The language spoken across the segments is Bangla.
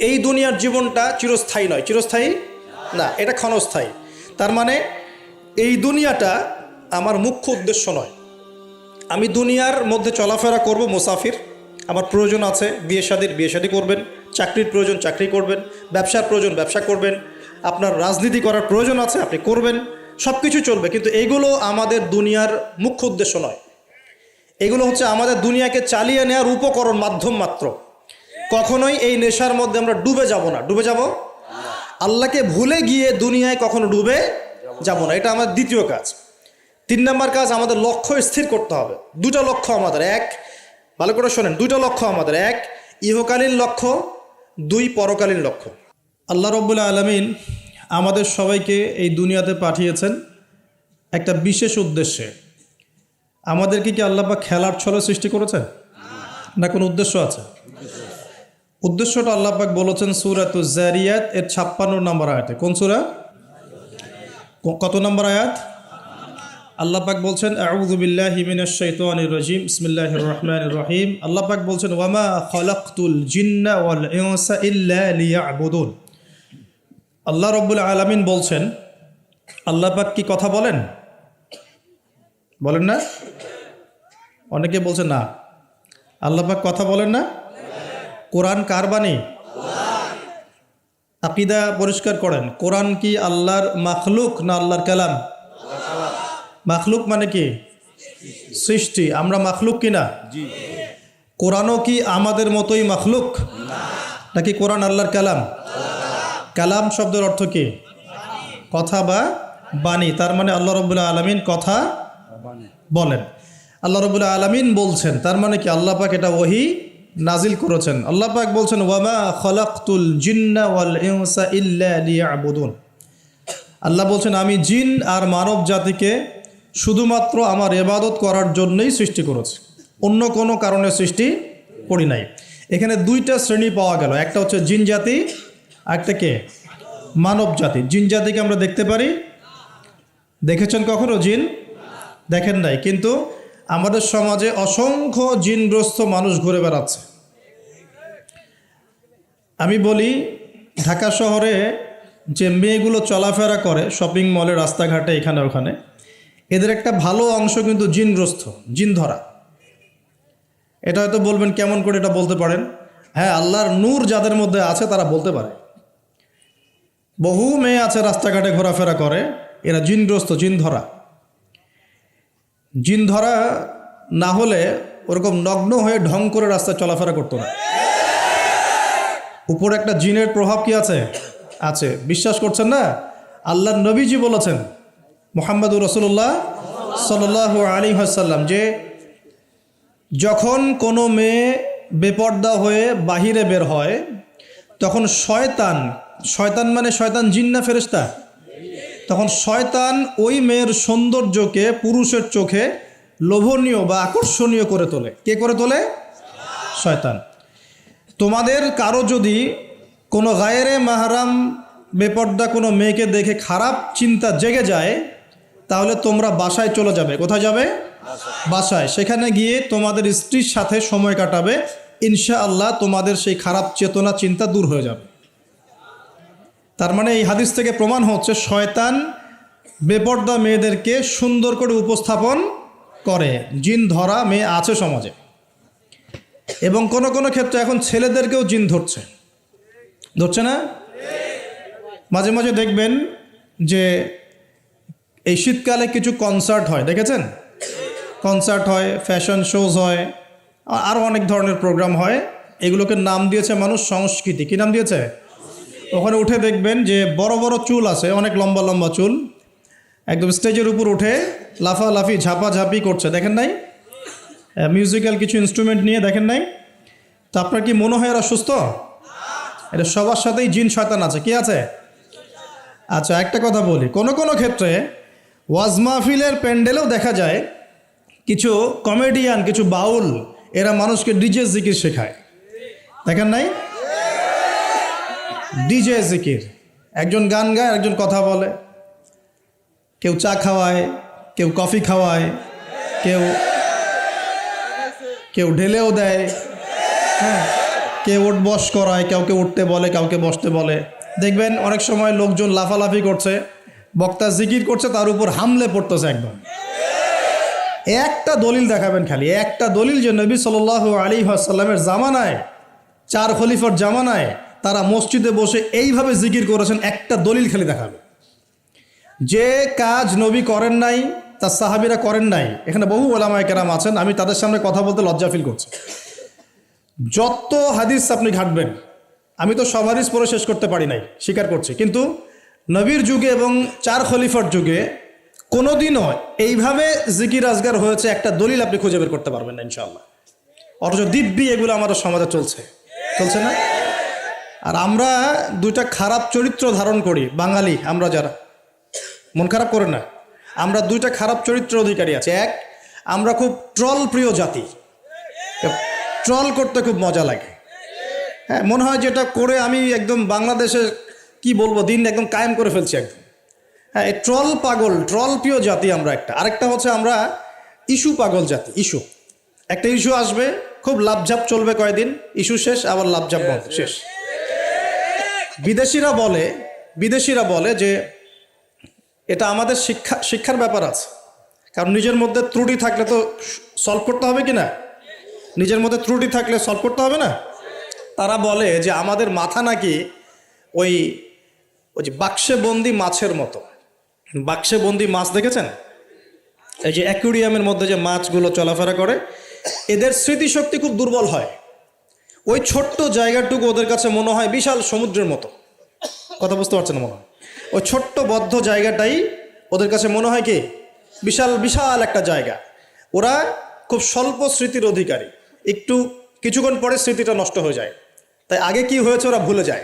এই দুনিয়ার জীবনটা চিরস্থায়ী নয়, চিরস্থায়ী না, এটা ক্ষণস্থায়ী। তার মানে এই দুনিয়াটা আমার মুখ্য উদ্দেশ্য নয়। আমি দুনিয়ার মধ্যে চলাফেরা করব, মুসাফির, আমার প্রয়োজন আছে বিয়ে শাদী করবেন, চাকরির প্রয়োজন চাকরি করবেন, ব্যবসার প্রয়োজন ব্যবসা করবেন, আপনার রাজনীতি করার প্রয়োজন আছে আপনি করবেন, সব কিছু চলবে, কিন্তু এগুলো আমাদের দুনিয়ার মুখ্য উদ্দেশ্য নয়। এগুলো হচ্ছে আমাদের দুনিয়াকে চালিয়ে নেওয়ার উপকরণ, মাধ্যম মাত্র। কখনোই এই নেশার মধ্যে আমরা ডুবে যাব না। ডুবে যাব, আল্লাহকে ভুলে গিয়ে দুনিয়ায় কখনো ডুবে যাব না। এটা আমার দ্বিতীয় কাজ। 3 নম্বর কাজ, আমাদের লক্ষ্য স্থির করতে হবে। দুটো লক্ষ্য আমাদের, এক, ভালো করে শোনেন, দুটো লক্ষ্য আমাদের, এক ইহকালীন লক্ষ্য, 2 পরকালীন লক্ষ্য। আল্লাহ রাব্বুল আলামিন আমাদের সবাইকে এই দুনিয়াতে পাঠিয়েছেন একটা বিশেষ উদ্দেশ্যে। আমাদেরকে কি আল্লাহ পাক খেলার ছলে সৃষ্টি করেছেন, না কোনো উদ্দেশ্য আছে? উদ্দেশ্যটা আল্লাহ পাক বলেছেন সূরাতুজ জারিয়াত এর 56 নম্বর আয়াতে। কোন সূরা, কত নম্বর আয়াত? আল্লাহ পাক বলছেন আউযু বিল্লাহি মিনাশ শাইতানির রাজিম, বিসমিল্লাহির রহমানির রহিম। আল্লাহ পাক বলছেন ওয়ামা খালাকতুল জিন্না ওয়াল ইনসা ইল্লা লিয়াবুদুন। আল্লাহ রাব্বুল আলামিন বলছেন, আল্লাহ পাক কি কথা বলেন? বলেন না? অনেকে বলছেন না, আল্লাহ পাক কথা বলেন না। কোরআন কার বাণী? আকীদা পরিষ্কার করেন, কোরআন কি আল্লাহর মাখলুক না আল্লাহর কালাম? মাখলুক মানে কি? সৃষ্টি। আমরা মাখলুক কিনা? কোরআনও কি আমাদের মতোই মাখলুক, নাকি কোরআন আল্লাহর কালাম? কালাম শব্দের অর্থ কি? কথা বা বাণী। তার মানে আল্লাহ রাব্বুল আলামিন কথা বলেন, আল্লাহ রাব্বুল আলামিন বলছেন। তার মানে কি আল্লাহ পাক এটা ওহী নাজিল করেছেন। আল্লাহ পাক বলছেন ওয়ামা খালাকতুল জিন্না ওয়াল ইনসা ইল্লা লিয়াবুদুন। আল্লাহ বলছেন আমি জিন আর মানব জাতিকে শুধুমাত্র আমার ইবাদত করার জন্যই সৃষ্টি করেছি, অন্য কোনো কারণে সৃষ্টি করি নাই। এখানে 2টা শ্রেণী পাওয়া গেল, একটা হচ্ছে জিন জাতি, একটা কে? মানব জাতি। জিন জাতিকে আমরা দেখতে পারি, দেখেছেন কখনো জিন? দেখেন নাই, কিন্তু আমাদের সমাজে অসংখ্য জিনগ্রস্ত মানুষ ঘুরে বেড়াচ্ছে। আমি বলি, ঢাকা শহরে যে মেয়েগুলো চলাফেরা করে শপিং মলে, রাস্তাঘাটে, এখানে ওখানে, এদের একটা ভালো অংশ কিন্তু জিনগ্রস্ত, জিন ধরা। এটা হয়তো বলবেন কেমন করে এটা বলতে পারেন? হ্যাঁ, আল্লাহর নূর যাদের মধ্যে আছে তারা বলতে পারে। বহু মেয়ে আছে রাস্তাঘাটে ঘোরাফেরা করে, এরা জিনগ্রস্ত, জিন ধরা। জিন ধরা না হলে ওরকম নগ্ন হয়ে ঢং করে রাস্তায় চলাফেরা করতো না। উপরে একটা জিনের প্রভাব কি আছে? আছে। বিশ্বাস করছেন না? আল্লাহর নবীজি বলেছেন, মুহাম্মদুর রাসূলুল্লাহ সাল্লাল্লাহু আলাইহি ওয়াসাল্লাম, যে যখন কোনো মেয়ে বেপর্দা হয়ে বাহিরে বের হয় তখন শয়তান, শয়তান মানে শয়তান জিন না ফেরেশতা? তখন শয়তান ওই মেয়ের সৌন্দর্যকে পুরুষের চোখে লোভনীয় বা আকর্ষণীয় করে তোলে। কে করে তোলে? শয়তান। তোমাদের কারো যদি কোনো গায়রে মাহরাম বেপর্দা কোনো মেয়েকে দেখে খারাপ চিন্তা জেগে যায়, তাহলে তোমরা বাসায় চলে যাবে। কোথায় যাবে? বাসায়। সেখানে গিয়ে তোমাদের স্ত্রীর সাথে সময় কাটাবে, ইনশাআল্লাহ তোমাদের সেই খারাপ চেতনা চিন্তা দূর হয়ে যাবে। তার মানে এই হাদিস থেকে প্রমাণ হচ্ছে শয়তান বেপর্দা মেয়েদেরকে সুন্দর করে উপস্থাপন করে। জিন ধরা মেয়ে আছে সমাজে, এবং কোনো কোনো ক্ষেত্রে এখন ছেলেদেরকেও জিন ধরছে, ধরছে না? মাঝে মাঝে দেখবেন যে এই শীতকালে কিছু কনসার্ট হয়, দেখেছেন? কনসার্ট হয়, ফ্যাশন শোজ হয়, আরও অনেক ধরনের প্রোগ্রাম হয়। এগুলোকে নাম দিয়েছে মানুষ সংস্কৃতি। কী নাম দিয়েছে? ওখানে উঠে দেখবেন যে বড় বড় চুল আছে, অনেক লম্বা লম্বা চুল, একদম স্টেজের উপর উঠে লাফালাফি ঝাপাঝাপি করছে, দেখেন নাই? মিউজিক্যাল কিছু ইনস্ট্রুমেন্ট নিয়ে, দেখেন নাই? তো আপনার কি মনে হয় এরা সুস্থ? এটা সবার সাথেই জিন শয়তান আছে। কি আছে? আচ্ছা, একটা কথা বলি, কোনো কোনো ক্ষেত্রে ওয়াজ মাহফিলের প্যান্ডেলেও দেখা যায় কিছু কমেডিয়ান, কিছু বাউল, এরা মানুষকে ডিজে জিকির শেখায়, দেখেন নাই? ডিজে জিকির, একজন গান গায়, একজন কথা বলে, কেউ চা খাওয়ায়, কেউ কফি খাওয়ায়, কেউ ঢেলেও দেয়, হ্যাঁ, কেউ উঠ বস করায়, কাউকে উঠতে বলে, কাউকে বসতে বলে। দেখবেন অনেক সময় লোকজন লাফালাফি করছে, বক্তা জিকির করছে, তার উপর হামলে পড়তেছে একদম। একটা দলিল দেখাবেন, খালি একটা দলিল যে নবী সাল্লাল্লাহু আলাইহি ওয়াসাল্লামের জামানায়, 4 খলিফার জামানায় তারা মসজিদে বসে এইভাবে জিকির করেছেন, একটা দলিল খালি দেখাবে। যে কাজ নবী করেন নাই, তার সাহাবীরা করেন নাই। এখানে বহু ওলামায়ে কেরাম আছেন, আমি তাদের সামনে কথা বলতে লজ্জা ফিল করছি। যত হাদিস আপনি ঘাটবেন, আমি তো সব হাদিস পড়ে শেষ করতে পারি নাই, স্বীকার করছি, কিন্তু নবীর যুগে এবং 4 খলিফার যুগে কোনোদিনও এইভাবে জিকির আজগার হয়েছে একটা দলিল আপনি খুঁজে বের করতে পারবেন না ইনশাআল্লাহ। অথচ দিব্যি এগুলো আমাদের সমাজে চলছে না? আর আমরা দুইটা খারাপ চরিত্র ধারণ করি, বাঙালি আমরা যারা, মন খারাপ করে না, আমরা দুইটা খারাপ চরিত্র অধিকারী আছে। এক, আমরা খুব ট্রল প্রিয় জাতি, ট্রল করতে খুব মজা লাগে। হ্যাঁ, মনে হয় যেটা করে আমি একদম বাংলাদেশে কি বলবো, দিন একদম কায়েম করে ফেলছি একদম। হ্যাঁ, এই ট্রল পাগল, ট্রল প্রিয় জাতি আমরা একটা। আরেকটা হচ্ছে আমরা ইস্যু পাগল জাতি। ইস্যু, একটা ইস্যু আসবে, খুব লাভঝাপ চলবে কয়েকদিন, ইস্যু শেষ, আবার লাভঝাপ বন্ধ, শেষ। বিদেশিরা বলে যে এটা আমাদের শিক্ষার ব্যাপার আছে, কারণ নিজের মধ্যে ত্রুটি থাকলে তো সলভ করতে হবে কি না? নিজের মধ্যে ত্রুটি থাকলে সলভ করতে হবে না? তারা বলে যে আমাদের মাথা নাকি ওই যে বাক্সে বন্দি মাছের মতো। বাক্সে বন্দি মাছ দেখেছেন? এই যে অ্যাকুরিয়ামের মধ্যে যে মাছগুলো চলাফেরা করে, এদের স্মৃতিশক্তি খুব দুর্বল হয়। ওই ছোট্ট জায়গাটুকু ওদের কাছে মনে হয় বিশাল সমুদ্রের মতো। কথা বুঝতে পারছেন না? মনে হয় ওই ছোট্ট বদ্ধ জায়গাটাই ওদের কাছে মনে হয় কি বিশাল বিশাল একটা জায়গা। ওরা খুব স্বল্প স্মৃতির অধিকারী, একটু কিছুক্ষণ পরে স্মৃতিটা নষ্ট হয়ে যায়, তাই আগে কি হয়েছে ওরা ভুলে যায়।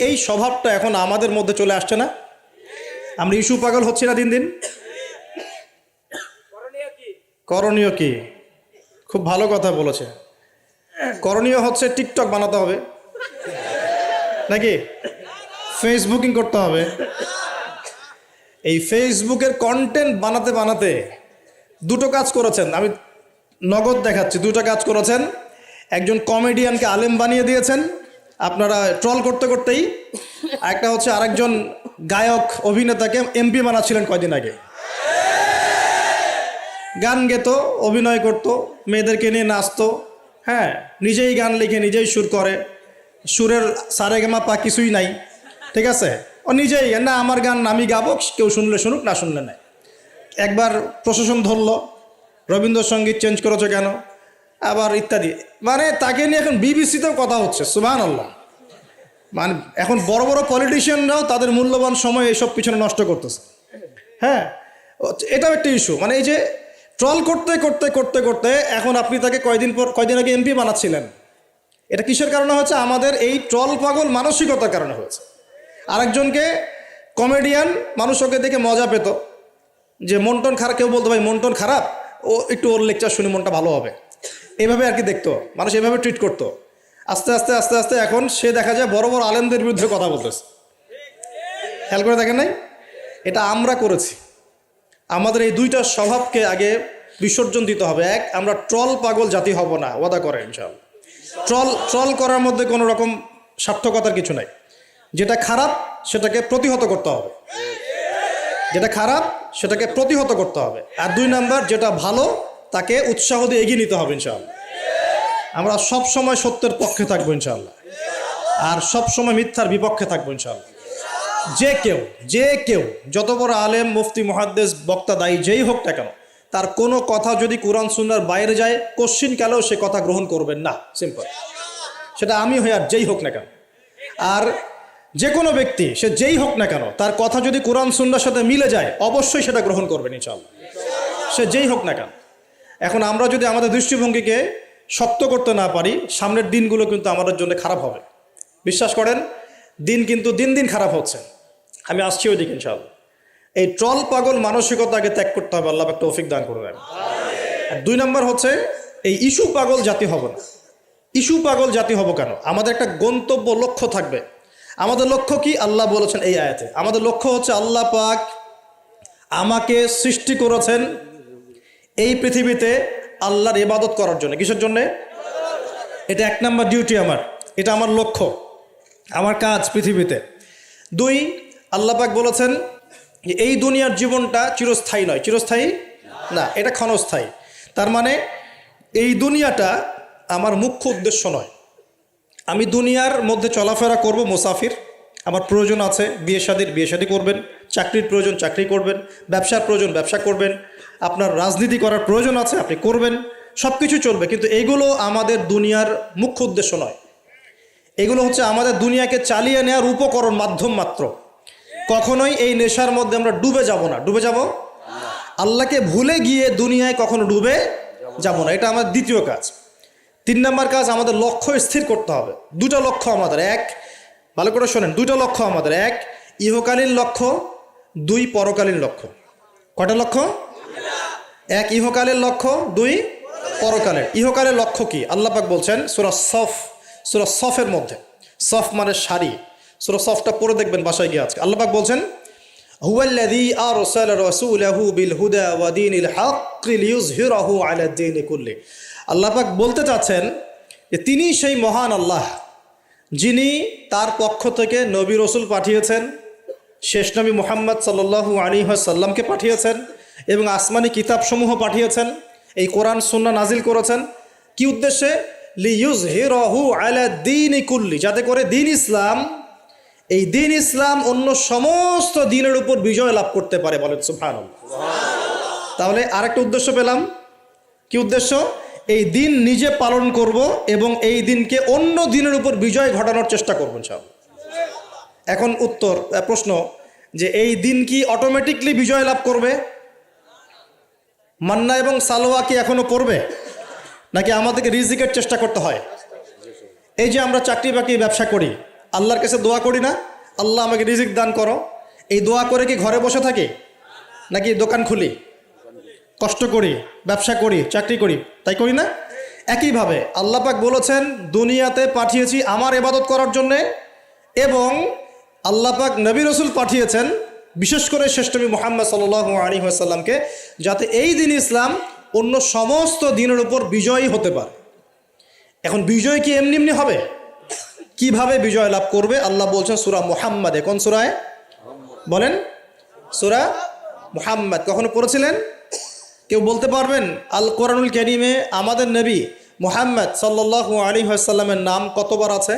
এই স্বভাবটা এখন আমাদের মধ্যে চলে আসছে না? আমরা ইস্যু পাগল হচ্ছি না দিন দিন? করণীয় কি? খুব ভালো কথা বলেছে। করণীয় হচ্ছে টিকটক বানাতে হবে নাকি ফেসবুকিং করতে হবে। এই ফেসবুকের কন্টেন্ট বানাতে বানাতে দুটো কাজ করেছেন, আমি নগদ দেখাচ্ছি। দুটো কাজ করেছেন। একজন কমেডিয়ানকে আলেম বানিয়ে দিয়েছেন আপনারা ট্রল করতে করতেই। একটা হচ্ছে আরেকজন গায়ক অভিনেতাকে এমপি বানাচ্ছিলেন কয়দিন আগে। গান গেত, অভিনয় করত, মেয়েদেরকে নিয়ে নাচতো। হ্যাঁ, নিজেই গান লিখে নিজেই সুর করে, সুরের সারেগামা পা কিছুই নাই, ঠিক আছে? ও নিজেই, না আমার গান আমি গাবো, কেউ শুনলে শুনুক, না শুনলে নাই। একবার প্রশাসন ধরলো, রবীন্দ্রসঙ্গীত চেঞ্জ করেছে কেন, আবার ইত্যাদি। মানে তাকে নিয়ে এখন বিবিসিতেও কথা হচ্ছে, সুবহানাল্লাহ। মানে এখন বড় বড় পলিটিশিয়ানরাও তাদের মূল্যবান সময় এইসব পিছনে নষ্ট করতেছে। হ্যাঁ, এটাও একটা ইস্যু। মানে এই যে ট্রল করতে করতে করতে করতে এখন আপনি তাকে কয়দিন আগে এমপি বানাচ্ছিলেন। এটা কিসের কারণে হচ্ছে? আমাদের এই ট্রল পাগল মানসিকতার কারণে হয়েছে। আরেকজনকে কমেডিয়ান, মানুষ ওকে দেখে মজা পেত, যে মন টন খারাপ, কেউ বলতো ভাই মন টন খারাপ, ও একটু ওর লেকচার শুনে মনটা ভালো হবে, এইভাবে আর কি দেখতো মানুষ, এভাবে ট্রিট করতো। আস্তে আস্তে আস্তে আস্তে এখন সে দেখা যায় বড় বড় আলেমদের বিরুদ্ধে কথা বলতেছে। খেয়াল করে দেখেন নাই? এটা আমরা করেছি। আমাদের এই দুইটা স্বভাবকে আগে বিসর্জন দিতে হবে। এক, আমরা ট্রল পাগল জাতি হব না, ওয়াদা করে ইনশাআল্লাহ। ট্রল করার মধ্যে কোনো রকম সার্থকতার কিছু নাই। যেটা খারাপ সেটাকে প্রতিহত করতে হবে, যেটা খারাপ সেটাকে প্রতিহত করতে হবে। আর 2 নাম্বার, যেটা ভালো তাকে উৎসাহ দিয়ে এগিয়ে নিতে হবে ইনশাআল্লাহ। আমরা সব সময় সত্যের পক্ষে থাকবো ইনশাআল্লাহ, আর সব সময় মিথ্যার বিপক্ষে থাকবো ইনশাআল্লাহ। যে কেউ যত বড় আলেম, মুফতি, মুহাদ্দিস, বক্তা, দায়ী যেই হোক না কেন, তার কোনো কথা যদি কোরআন সুন্নাহর বাইরে যায়, কোশ্চিন কালেও সে কথা গ্রহণ করবেন না, সিম্পল। সেটা আমি হই আর যেই হোক না কেন। আর যে কোনো ব্যক্তি, সে যেই হোক না কেন, তার কথা যদি কোরআন সুন্নাহর সাথে মিলে যায়, অবশ্যই সেটা গ্রহণ করবেন ইনশাআল্লাহ, সে যেই হোক না কেন। এখন আমরা যদি আমাদের দৃষ্টিভঙ্গিকে শক্ত করতে না পারি, সামনের দিনগুলো কিন্তু আমাদের জন্য খারাপ হবে। বিশ্বাস করেন, দিন কিন্তু দিন দিন খারাপ হচ্ছে। আমি আসছি ওই দিকে ইনশাআল্লাহ। এই ট্রল পাগল মানসিকতাকে ত্যাগ করতে হবে, আল্লাহ একটা তৌফিক দান করে দেন। আর 2 নম্বর হচ্ছে এই ইস্যু পাগল জাতি হব না। ইস্যু পাগল জাতি হব কেন? আমাদের একটা গন্তব্য, লক্ষ্য থাকবে। আমাদের লক্ষ্য কি? আল্লাহ বলেছেন এই আয়াতে, আমাদের লক্ষ্য হচ্ছে আল্লাহ পাক আমাকে সৃষ্টি করেছেন এই পৃথিবীতে আল্লাহর ইবাদত করার জন্য। কিসের জন্যে? এটা 1 নাম্বার ডিউটি আমার, এটা আমার লক্ষ্য, আমার কাজ পৃথিবীতে। 2, আল্লাহ পাক বলেছেন যে এই দুনিয়ার জীবনটা চিরস্থায়ী নয়। চিরস্থায়ী না, এটা ক্ষণস্থায়ী। তার মানে এই দুনিয়াটা আমার মুখ্য উদ্দেশ্য নয়। আমি দুনিয়ার মধ্যে চলাফেরা করব, মুসাফির। আমার প্রয়োজন আছে বিয়ে শাদী করবেন, চাকরির প্রয়োজন চাকরি করবেন, ব্যবসার প্রয়োজন ব্যবসা করবেন, আপনার রাজনীতি করার প্রয়োজন আছে আপনি করবেন, সব কিছু চলবে। কিন্তু এগুলো আমাদের দুনিয়ার মুখ্য উদ্দেশ্য নয়। এগুলো হচ্ছে আমাদের দুনিয়াকে চালিয়ে নেওয়ার উপকরণ, মাধ্যম মাত্র। কখনোই এই নেশার মধ্যে আমরা ডুবে যাব না। ডুবে যাব, আল্লাহকে ভুলে গিয়ে দুনিয়ায় কখনো ডুবে যাব না। এটা আমার দ্বিতীয় কাজ। 3 নাম্বার কাজ, আমাদের লক্ষ্য স্থির করতে হবে। 2টা লক্ষ্য আমাদের। 1, ভালো করে শোনেন, 2টা লক্ষ্য আমাদের। 1 ইহকালীন লক্ষ্য, 2 পরকালীন লক্ষ্য। কয়টা লক্ষ্য? 1 ইহকালের লক্ষ্য, 2 পরকালের। ইহকালের লক্ষ্য কি? আল্লাহ পাক বলছেন সূরা সফের মধ্যে, সফ মানে শাড়ি, সূরা সফটা পড়ে দেখবেন বাসায় গিয়ে আজকে। আল্লাহ পাক বলছেন হুয়াল্লাযী আরসালা রাসূলাহু বিল হুদা ওয়া দীনিল হক লিইয়ুযহিরাহু আলা দ্বীনি কুল্লি। আল্লাহ পাক বলতে চাচ্ছেন যে তিনি সেই মহান আল্লাহ যিনি তার পক্ষ থেকে নবী রসুল পাঠিয়েছেন, শেষ নবী মুহাম্মদ সাল্লাল্লাহু আলাইহি ওয়াসাল্লামকে পাঠিয়েছেন এবং আসমানি কিতাবসমূহ পাঠিয়েছেন, এই কোরআন সুন্নাহ নাজিল করেছেন। কি উদ্দেশ্যে? লিইয়ুযহিরাহু আলা দ্বীনি কুল্লি, যাতে করে দ্বীন ইসলাম, এই দ্বীন ইসলাম অন্য সমস্ত দ্বীনের উপর বিজয় লাভ করতে পারে। বলেন সুবহানাল্লাহ। তাহলে আরেকটা উদ্দেশ্য পেলাম। কি উদ্দেশ্য? এই দিন নিজে পালন করব এবং এই দিনকে অন্য দিনের উপর বিজয় ঘটানোর চেষ্টা করব ইনশাআল্লাহ। এখন প্রশ্ন যে এই দিন কি অটোমেটিকলি বিজয় লাভ করবে? মান্না এবং সালোয়া কি এখনো পড়বে, নাকি আমাদেরকে রিজিকের চেষ্টা করতে হয়? এই যে আমরা চাকরি বাকরি ব্যবসা করি, আল্লাহর কাছে দোয়া করি না, আল্লাহ আমাকে রিজিক দান করো। এই দোয়া করে কি ঘরে বসে থাকি, নাকি দোকান খুলি, কষ্ট করি, ব্যবসা করি, চাকরি করি? তাই করি না? একইভাবে আল্লাহ পাক বলেছেন দুনিয়াতে পাঠিয়েছি আমার ইবাদত করার জন্যে, এবং আল্লাহ পাক নবী রসুল পাঠিয়েছেন বিশেষ করে শেষ নবী মুহাম্মদ সাল্লাল্লাহু আলাইহি ওয়াসাল্লামকে, যাতে এই দিন ইসলাম অন্য সমস্ত দিনের উপর বিজয়ী হতে পারে। এখন বিজয় কি এমনি এমনি হবে? কিভাবে বিজয় লাভ করবে? আল্লাহ বলছেন সূরা মুহাম্মাদে। কোন সূরায় বলেন? সূরা মুহাম্মদ। কখনো পড়েছিলেন? কেউ বলতে পারবেন আল কোরআনুল কারীমে আমাদের নবী মুহাম্মদ সাল্লাল্লাহু আলাইহি ওয়াসাল্লামের নাম কতবার আছে?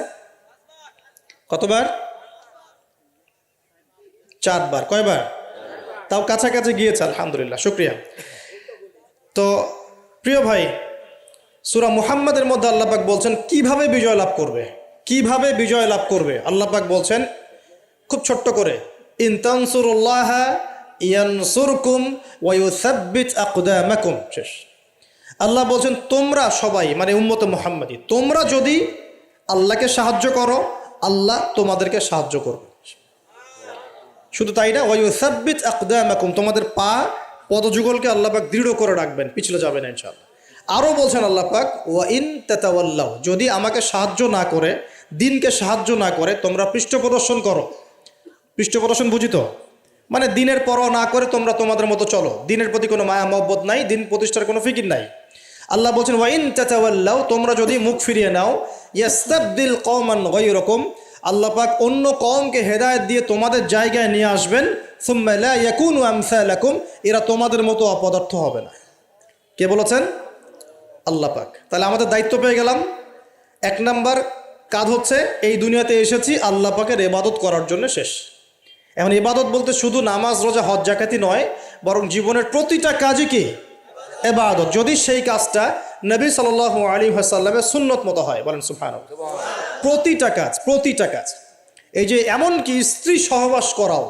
কতবার? 4 বার। কয়বার? তাও কাছাকাছি গিয়েছে, আলহামদুলিল্লাহ, শুকরিয়া। তো প্রিয় ভাই, সূরা মুহাম্মাদের মধ্যে আল্লাহ পাক বলছেন কিভাবে বিজয় লাভ করবে। কিভাবে বিজয় লাভ করবে আল্লাহ পাক বলছেন খুব ছোট্ট করে, ইন তানসুরুল্লাহ ইয়ানসুরকুম ওয়া ইউসাব্বিত আকদামাকুম। শেষ। আল্লাহ বলছেন তোমরা সবাই, মানে উম্মতে মুহাম্মাদি, তোমরা যদি আল্লাহকে সাহায্য করো, আল্লাহ তোমাদেরকে সাহায্য করবে। শুধু তাই না, ওয়া ইউসাব্বিত আকদামাকুম, তোমাদের পদযুগলকে আল্লাহ পাক দৃঢ় করে রাখবেন, পিছলে যাবে না ইনশাআল্লাহ। আরও বলছেন আল্লাহ পাক ওয়া ইন তাতাওয়াল্লাউ, যদি আমাকে সাহায্য না করে, দিনকে সাহায্য না করে তোমরা পৃষ্ঠপ্রদর্শন করো। পৃষ্ঠপ্রদর্শন বুঝি তো? মানে দিনের পরোয়া না করে তোমরা তোমাদের মতো চলো, দিনের প্রতি কোনো মায়া মহব্বত নাই, দিন প্রতিষ্ঠার কোনো ফিকির নাই। আল্লাহ বলছেন ওয়া ইন তাতাওয়াল্লাউ, তোমরা যদি মুখ ফিরিয়ে নাও, ইয়াস্তাবদিল কওমান গায়রাকুম, আল্লাহ পাক অন্য কওমকে হেদায়েত দিয়ে তোমাদের জায়গায় নিয়ে আসবেন। সুম্মা লা ইয়াকুনু আমসালাকুম, এরা তোমাদের মতো অপদার্থ হবে না। কে বলেছেন? আল্লাহ পাক। তাহলে আমাদের দায়িত্ব পেয়ে গেলাম। 1 নাম্বার কাজ হচ্ছে এই দুনিয়াতে এসেছি আল্লাহ পাকের ইবাদত করার জন্য, শেষ। এখন ইবাদত বলতে শুধু নামাজ রোজা হজ জাকাতি নয়, বরং জীবনের প্রতিটা কাজই কি ইবাদত, যদি সেই কাজটা নবী সাল্লাল্লাহু আলাইহি ওয়াসাল্লামের সুন্নত মতো হয়। বলেন সুবহানাল্লাহ। প্রতিটা কাজ। এই যে এমনকি স্ত্রী সহবাস করাও,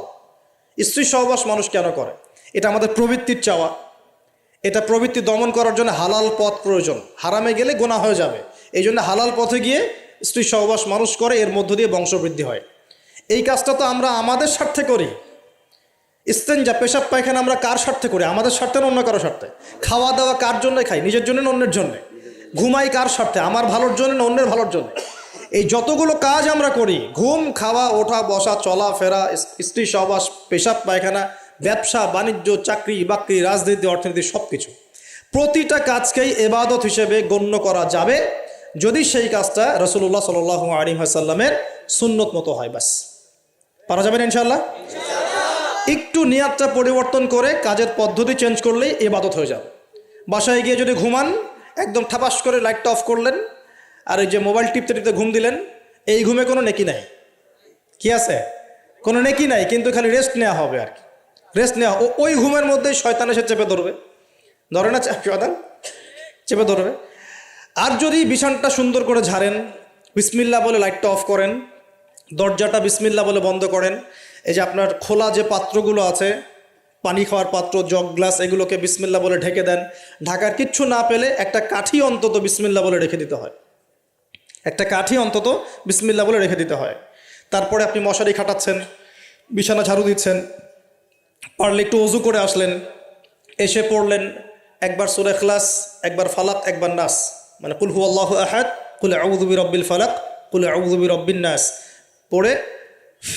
স্ত্রী সহবাস মানুষ কেন করে? এটা আমাদের প্রবৃত্তির চাওয়া। এটা প্রবৃত্তি দমন করার জন্য হালাল পথ প্রয়োজন, হারামে গেলে গুনাহ হয়ে যাবে। এই জন্য হালাল পথে গিয়ে স্ত্রী সহবাস মানুষ করে, এর মধ্য দিয়ে বংশবৃদ্ধি হয়। এই কাজটা তো আমরা আমাদের স্বার্থে করি। ইস্তেঞ্জা, পেশাব পায়খানা আমরা কার স্বার্থে করি? আমাদের স্বার্থে না অন্য কারো স্বার্থে? খাওয়া দাওয়া কার জন্য খাই? নিজের জন্য না অন্যের জন্য? ঘুমাই কার স্বার্থে? আমার ভালোর জন্য না অন্যের ভালোর জন্য? এই যতগুলো কাজ আমরা করি, ঘুম, খাওয়া, ওঠা, বসা, চলাফেরা, স্ত্রী সহবাস, পেশাব পায়খানা, ব্যবসা বাণিজ্য, চাকরি বাকরি, রাজনীতি, অর্থনীতি, সব কিছু, প্রতিটা কাজকেই ইবাদত হিসেবে গণ্য করা যাবে যদি সেই কাজটা রাসূলুল্লাহ সাল্লাল্লাহু আলাইহি ওয়াসাল্লামের সুন্নত মতো হয়, বাস পারা যাবে না ইনশাআল্লাহ। একটু নিয়াতটা পরিবর্তন করে কাজের পদ্ধতি চেঞ্জ করলেই ইবাদত হয়ে যাবে। বাসায় গিয়ে যদি ঘুমান, একদম ঠাপাস করে লাইটটা অফ করলেন আর এই যে মোবাইল টিপতে টিপতে ঘুম দিলেন, এই ঘুমে কোনো নেকি নাই। কি আছে? কোনো নেকি নাই, কিন্তু খালি রেস্ট নেওয়া হবে আর কি। রেস্ট নেওয়া, ওই ঘুমের মধ্যেই শয়তান এসে চেপে ধরবে, ধরে না শয়তান চেপে ধরবে। আর যদি বিছানটা সুন্দর করে ঝাড়েন, বিসমিল্লাহ বলে লাইটটা অফ করেন, দরজাটা বিসমিল্লাহ বলে বন্ধ করেন, এই যে আপনার খোলা যে পাত্রগুলো আছে, পানি খাওয়ার পাত্র, জগ, গ্লাস, এগুলোকে বিসমিল্লাহ বলে ঢেকে দেন। ঢাকার কিচ্ছু না পেলে একটা কাঠি অন্তত বিসমিল্লাহ বলে রেখে দিতে হয়, একটা কাঠি অন্তত বিসমিল্লাহ বলে রেখে দিতে হয়। তারপরে আপনি মশারি খাটাচ্ছেন, বিছানা ঝাড়ু দিচ্ছেন, পারলে একটু ওযু করে আসলেন, এসে পড়লেন একবার সূরা ইখলাস, একবার ফালাক, একবার নাস, মানে কুল হুয়াল্লাহু আহাদ, কুল আউযু বিরাব্বিল ফালাক, কুল আউযু বিরাব্বিন নাস পড়ে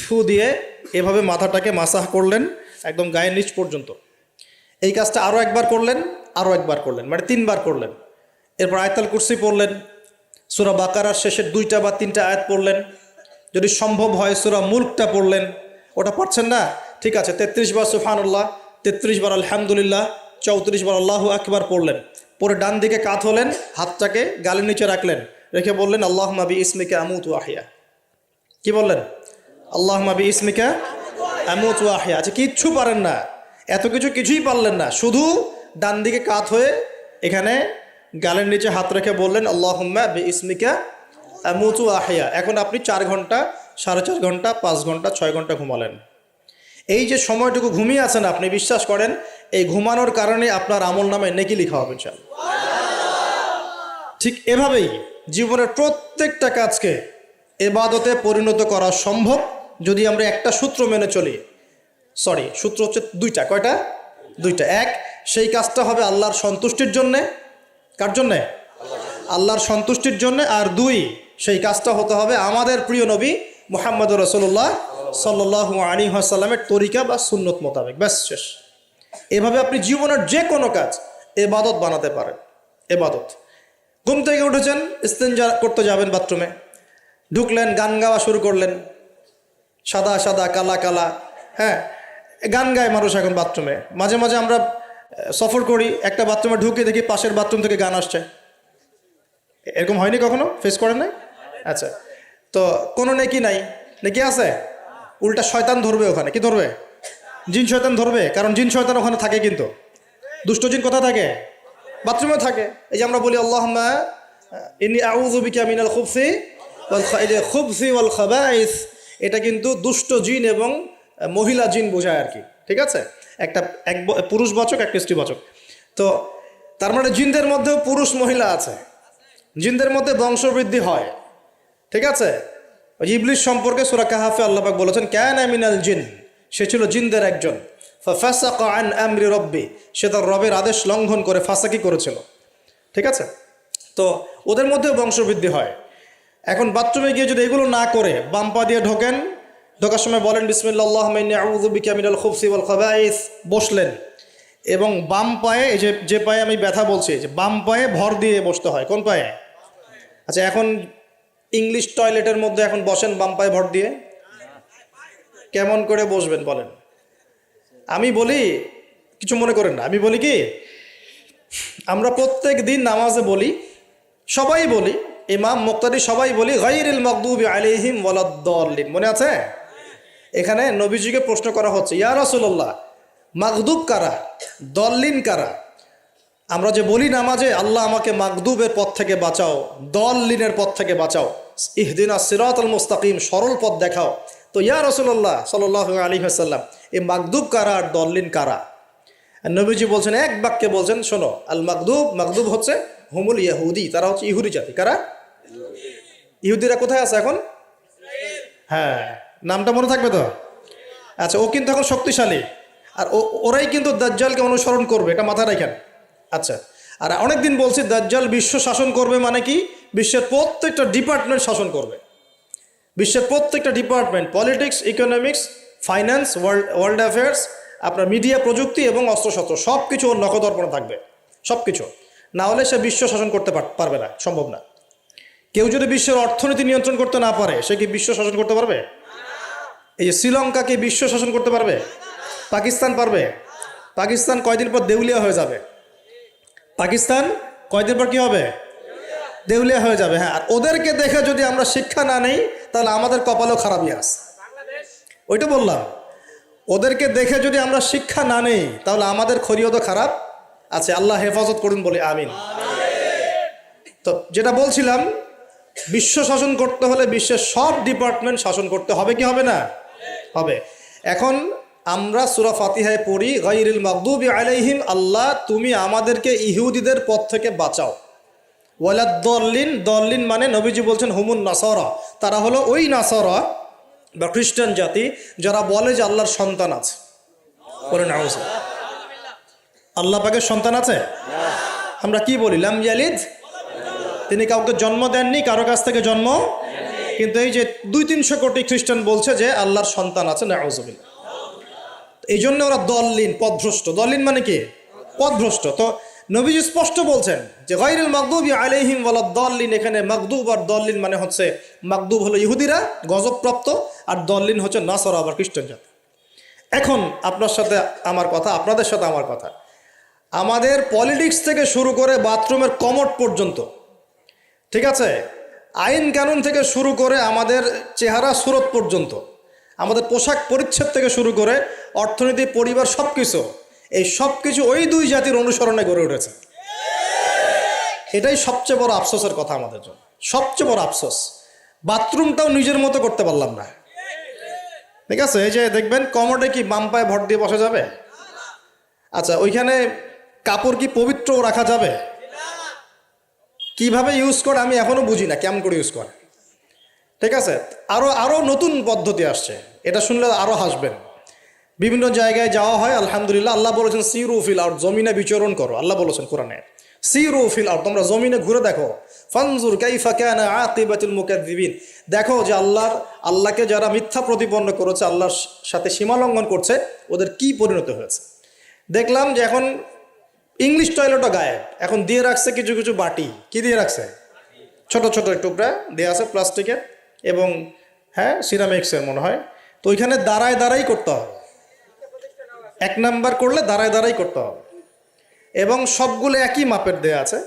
ফু দিয়ে এভাবে মাথাটাকে মাসাহ করলেন একদম গায়ের নিচ পর্যন্ত। এই কাজটা আরও একবার করলেন, আরও একবার করলেন, মানে 3 বার করলেন। এরপর আয়াতুল কুরসি পড়লেন, সূরা বাকারার শেষের 2টা বা 3টা আয়াত পড়লেন, যদি সম্ভব হয় সূরা মুলকটা পড়লেন। ওটা পারছেন না, ঠিক আছে, 33 বার সুবহানাল্লাহ, 33 বার আলহামদুলিল্লাহ, 34 বার আল্লাহু আকবার পড়লেন। পরে ডান দিকে কাত হলেন, হাতটাকে গালের নিচে রাখলেন, রেখে বললেন আল্লাহুম্মা বিইসমিকা আমুতু ওয়া আহইয়া। কি বললেন? আল্লাহুম্মা বিইসমিকা আমুতু ওয়া আহইয়া। আচ্ছা, কিচ্ছু পারেন না, এত কিছুই পারলেন না, শুধু ডান দিকে কাত হয়ে এখানে গালের নিচে হাত রেখে বললেন আল্লাহুম্মা বিইসমিকা আমুতু ওয়া আহইয়া। এখন আপনি 4 ঘন্টা, 4.5 ঘন্টা, 5 ঘন্টা, 6 ঘন্টা ঘুমালেন। এই যে সময়টুকু ঘুমিয়ে আছেন আপনি, বিশ্বাস করেন এই ঘুমানোর কারণে আপনার আমল নামে নেকি লেখা হবে ইনশাআল্লাহ। ঠিক এভাবেই জীবনের প্রত্যেকটা কাজকে ইবাদতে পরিণত করা সম্ভব যদি আমরা একটা সূত্র মেনে চলি। সূত্র হচ্ছে 2টা। কয়টা? 2টা। 1, সেই কাজটা হবে আল্লাহর সন্তুষ্টির জন্যে। কার জন্যে? আল্লাহর সন্তুষ্টির জন্যে। আর 2, সেই কাজটা হতে হবে আমাদের প্রিয় নবী মুহাম্মদুর রাসূলুল্লাহ সাল্লাল্লাহু আলাইহি ওয়াসাল্লামের তরিকা বা সুন্নত মোতাবেক। ব্যাস, শেষ। এভাবে আপনি জীবনের যে কোনো কাজ ইবাদত বানাতে পারেন। ইবাদত, ঘুম থেকে উঠেছেন, ইস্তেঞ্জা করতে যাবেন, বাথরুমে ঢুকলেন, গান গাওয়া শুরু করলেন, সাদা সাদা কালা কালা, হ্যাঁ, গান গায় মানুষ এখন বাথরুমে। মাঝে মাঝে আমরা সফর করি, একটা বাথরুমে ঢুকে দেখি পাশের বাথরুম থেকে গান আসছে। এরকম হয়নি কখনো? ফেস করেন নাই? আচ্ছা, তো কোনো নেকি নাই? নেকি আছে? উল্টা শয়তান ধরবে ওখানে। কি ধরবে? জিন শয়তান ধরবে, কারণ জিন শয়তান ওখানে থাকে। কিন্তু দুষ্ট জিন কোথায় থাকে? বাথরুমে থাকে। এই যে আমরা বলি আল্লাহুম্মা ইন্নী আউযু বিকা মিনাল খুবসি ওয়াল খাবাইস, এটা কিন্তু দুষ্ট জিন এবং মহিলা জিন বোঝায় আর কি। ঠিক আছে, এক পুরুষবাচক, একটা স্ত্রীবাচক। তো তার মানে জিনদের মধ্যেও পুরুষ মহিলা আছে, জিনদের মধ্যে বংশবৃদ্ধি হয়। ঠিক আছে, ইবলিস সম্পর্কে সূরা কাহাফে আল্লাহ পাক বলেছেন কানা মিনাল জিন, সে ছিল জিনদের একজন। ফাসাকা আন আমরি রব্বি, সে তার রবের আদেশ লঙ্ঘন করে ফাসাকি করেছিল। ঠিক আছে, তো ওদের মধ্যেও বংশবৃদ্ধি হয়। এখন বাথরুমে গিয়ে যদি এগুলো না করে বাম পা দিয়ে ঢোকেন, ঢোকার সময় বলেন বিসমিল্লাহ আল্লাহুম্মা ইন্নী আউযু বিকা মিনাল খুবসি ওয়াল খাবাইস, বসলেন, এবং বাম পায়ে, এই যে পায়ে আমি ব্যথা বলছি, যে বাম পায়ে ভর দিয়ে বসতে হয়। কোন পায়ে? আচ্ছা, এখন ইংলিশ টয়লেটের মধ্যে এখন বসেন বাম পায়ে ভর দিয়ে, কেমন করে বসবেন বলেন? আমি বলি, কিছু মনে করেন না, আমি বলি কি, আমরা প্রত্যেক দিন নামাজে বলি, সবাই বলি, ইমাম, মুক্তাদি সবাই বলি গায়রিল মাগদুবি আলাইহিম ওয়ালাদ-দাল্লিন। মনে আছে? এখানে নবীজিকে প্রশ্ন করা হচ্ছে, ইয়া রাসূলুল্লাহ, মাগদুব কারা, দল্লিন কারা? আমরা যে বলি নামাজে আল্লাহ আমাকে মাগদুবের পথ থেকে বাঁচাও, দল্লিনের পথ থেকে বাঁচাও, ইহদিনাস সিরাতাল মুস্তাকিম, সরল পথ দেখাও। তো ইয়া রাসূলুল্লাহ সাল্লাল্লাহু আলাইহি ওয়াসাল্লাম, এই মাগদুব কারা আর দল্লিন কারা? নবীজি বলছেন, এক বাক্যে বলছেন, শোনো, আল মাগদুব হচ্ছে হুমুল ইহুদি, তারা হচ্ছে ইহুদি জাতি। কারা? ইহুদিরা কোথায় আছে এখন? হ্যাঁ, নামটা মনে থাকবে তো? আচ্ছা, ও কিন্তু এখন শক্তিশালী, আর ওরাই কিন্তু দাজ্জালকে অনুসরণ করবে, এটা মাথায় রাখেন। আচ্ছা, আর অনেকদিন বলছি দাজ্জাল বিশ্ব শাসন করবে, মানে কি, বিশ্বের প্রত্যেকটা ডিপার্টমেন্ট শাসন করবে। বিশ্বের প্রত্যেকটা department, politics, economics, finance, world affairs, আপনার মিডিয়া, প্রযুক্তি এবং অস্ত্রশস্ত্র, সব কিছু ওর নখদর্পণে থাকবে। সব কিছু না হলে সে বিশ্ব শাসন করতে পারবে না, সম্ভব না। কেউ যদি বিশ্বের অর্থনীতি নিয়ন্ত্রণ করতে না পারে, সে কি বিশ্ব শাসন করতে পারবে? এই যে শ্রীলঙ্কাকে বিশ্ব শাসন করতে পারবে? পাকিস্তান পারবে? পাকিস্তান কয়দিন পর দেউলিয়া হয়ে যাবে। পাকিস্তান কয়দিন পর কি হবে? দেউলিয়া হয়ে যাবে। হ্যাঁ, আর ওদেরকে দেখে যদি আমরা শিক্ষা না নেই, তাহলে আমাদের কপালও খারাপই আছে। ওইটা বললাম, ওদেরকে দেখে যদি আমরা শিক্ষা না নেই, তাহলে আমাদের খরিও তো খারাপ আছে। আল্লাহ হেফাজত করুন বলে আমিন। তো যেটা বলছিলাম, বিশ্ব শাসন করতে হলে বিশ্বের সব ডিপার্টমেন্ট শাসন করতে হবে কি হবে না? হবে। এখন আমরা সূরা ফাতিহায় পড়ি, গায়রিল মাগদুবি আলাইহিম, আল্লাহ তুমি আমাদেরকে ইহুদিদের পথ থেকে বাঁচাও। ওয়ালাদ দল্লিন, দল্লিন মানে নবীজি বলছেন হুমুন নাসারা, তারা হলো ওই নাসারা বা খ্রিস্টান জাতি যারা বলে যে আল্লাহর সন্তান আছে। বলেন আউযুবিল্লাহ। আল্লাহ পাকের সন্তান আছে? আমরা কি বলি? লাম ইয়ালিদ, তিনি কাউকে জন্ম দেননি, কারো কাছ থেকে জন্ম। কিন্তু এই যে 200-300 কোটি খ্রিস্টান বলছে যে আল্লাহর সন্তান আছে, নাউযুবিল্লাহ। এই জন্য ওরা দল্লিন, পথভ্রষ্ট। দল্লিন মানে কি? পথভ্রষ্ট। তো নবীজি স্পষ্ট বলছেন যে গায়রিল মাগদুবি আলাইহিম ওয়ালাদ দল্লিন। এখানে মাগদুব আর দল্লিন মানে হচ্ছে, মাগদুব হলো ইহুদিরা গজবপ্রাপ্ত, আর দল্লিন হচ্ছে নাসারা আবার খ্রিস্টান জাতি। এখন আপনার সাথে আমার কথা, আপনাদের সাথে আমার কথা, আমাদের পলিটিক্স থেকে শুরু করে বাথরুমের কমোড পর্যন্ত, ঠিক আছে, আইন কানুন থেকে শুরু করে আমাদের চেহারা সুরত পর্যন্ত, আমাদের পোশাক পরিচ্ছদ থেকে শুরু করে অর্থনীতি, পরিবার, সব কিছু, এই সব কিছু ওই দুই জাতির অনুসরণে গড়ে উঠেছে। এটাই সবচেয়ে বড় আফসোসের কথা আমাদের জন্য, সবচেয়ে বড় আফসোস। বাথরুমটাও নিজের মতো করতে পারলাম না, ঠিক আছে। এই যে দেখবেন কমোডে কি বাম পায়ে ভর দিয়ে বসা যাবে? আচ্ছা, ওইখানে কাপড় কি পবিত্র রাখা যাবে? কিভাবে ইউজ করে আমি এখনো বুঝি না, কেমন করে ইউজ করে, ঠিক আছে। আরো নতুন পদ্ধতি আসছে, এটা শুনলে আরো হাসবেন। বিভিন্ন জায়গায় যাওয়া হয়, আলহামদুলিল্লাহ। আল্লাহ বলেছেন সিরু ফিল আরদ, জমিনে বিচরণ করো। আল্লাহ বলেছেন কোরআনে সিরু ফিল আরদ, তোমরা জমিনে ঘুরে দেখো। ফানজুর কাইফা কানা আকিবাতুল মুকাজ্জিবিন, দেখো যে আল্লাহকে যারা মিথ্যা প্রতিপন্ন করেছে, আল্লাহর সাথে সীমা লঙ্ঘন করছে, ওদের কি পরিণত হয়েছে। দেখলাম যে এখন ইংলিশ টয়লেটও গায়েব, এখন দিয়ে রাখছে কিছু কিছু বাটি। কি দিয়ে রাখছে? ছোট ছোট টুকরা দিয়ে আছে প্লাস্টিকের এবং হ্যাঁ সিরামিক্সের মনে হয়। তো ওইখানে দাঁড়ায় দাঁড়াই করতে হবে, 1 নাম্বার করলে দাঁড়ায় দাঁড়াই করতে হবে, এবং সবগুলো একই মাপের দেয়া আছে।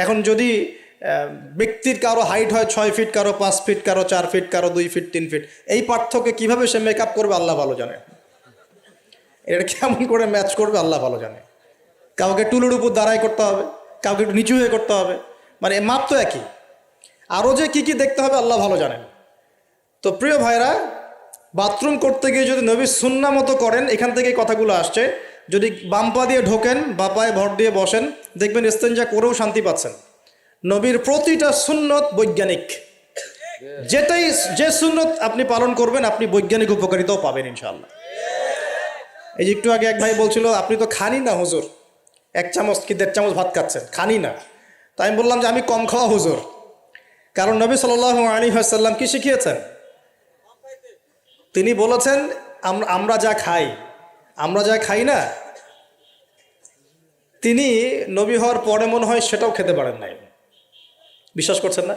এখন যদি ব্যক্তির কারো হাইট হয় 6 ফিট, কারো 5 ফিট, কারো 4 ফিট, কারো 2 ফিট, 3 ফিট, এই পার্থক্যে কীভাবে সে মেকআপ করবে আল্লাহ ভালো জানে, এটা কেমন করে ম্যাচ করবে আল্লাহ ভালো জানে। কাউকে টুলের উপর দাঁড়াই করতে হবে, কাউকে একটু নিচু হয়ে করতে হবে, মানে মাপ তো একই। আরও যে কি কি দেখতে হবে আল্লাহ ভালো জানেন। তো প্রিয় ভাইরা, বাথরুম করতে গিয়ে যদি নবীর সুন্নাহ মতো করেন, এখান থেকে কথাগুলো আসছে। যদি বাম পা দিয়ে ঢোকেন, বা পায়ে ভর দিয়ে বসেন, দেখবেন ইস্তেঞ্জা করেও শান্তি পাচ্ছেন। নবীর প্রতিটা সুন্নত বৈজ্ঞানিক, যে সুন্নত আপনি পালন করবেন, আপনি বৈজ্ঞানিক উপকারিতাও পাবেন ইনশাআল্লাহ। এই যে একটু আগে এক ভাই বলছিল, আপনি তো খানি না হুজুর, 1 চামচ কি 1.5 চামচ ভাত খাচ্ছেন, খানি না। তাই আমি বললাম যে আমি কম খাওয়া হুজুর, কারণ নবী সাল্লাল্লাহু আলাইহি ওয়াসাল্লাম কি শিখিয়েছেন? তিনি বলেছেন আমরা যা খাই না, তিনি নবী হওয়ার পরে মনে হয় সেটাও খেতে পারেন নাই। বিশ্বাস করছেন না?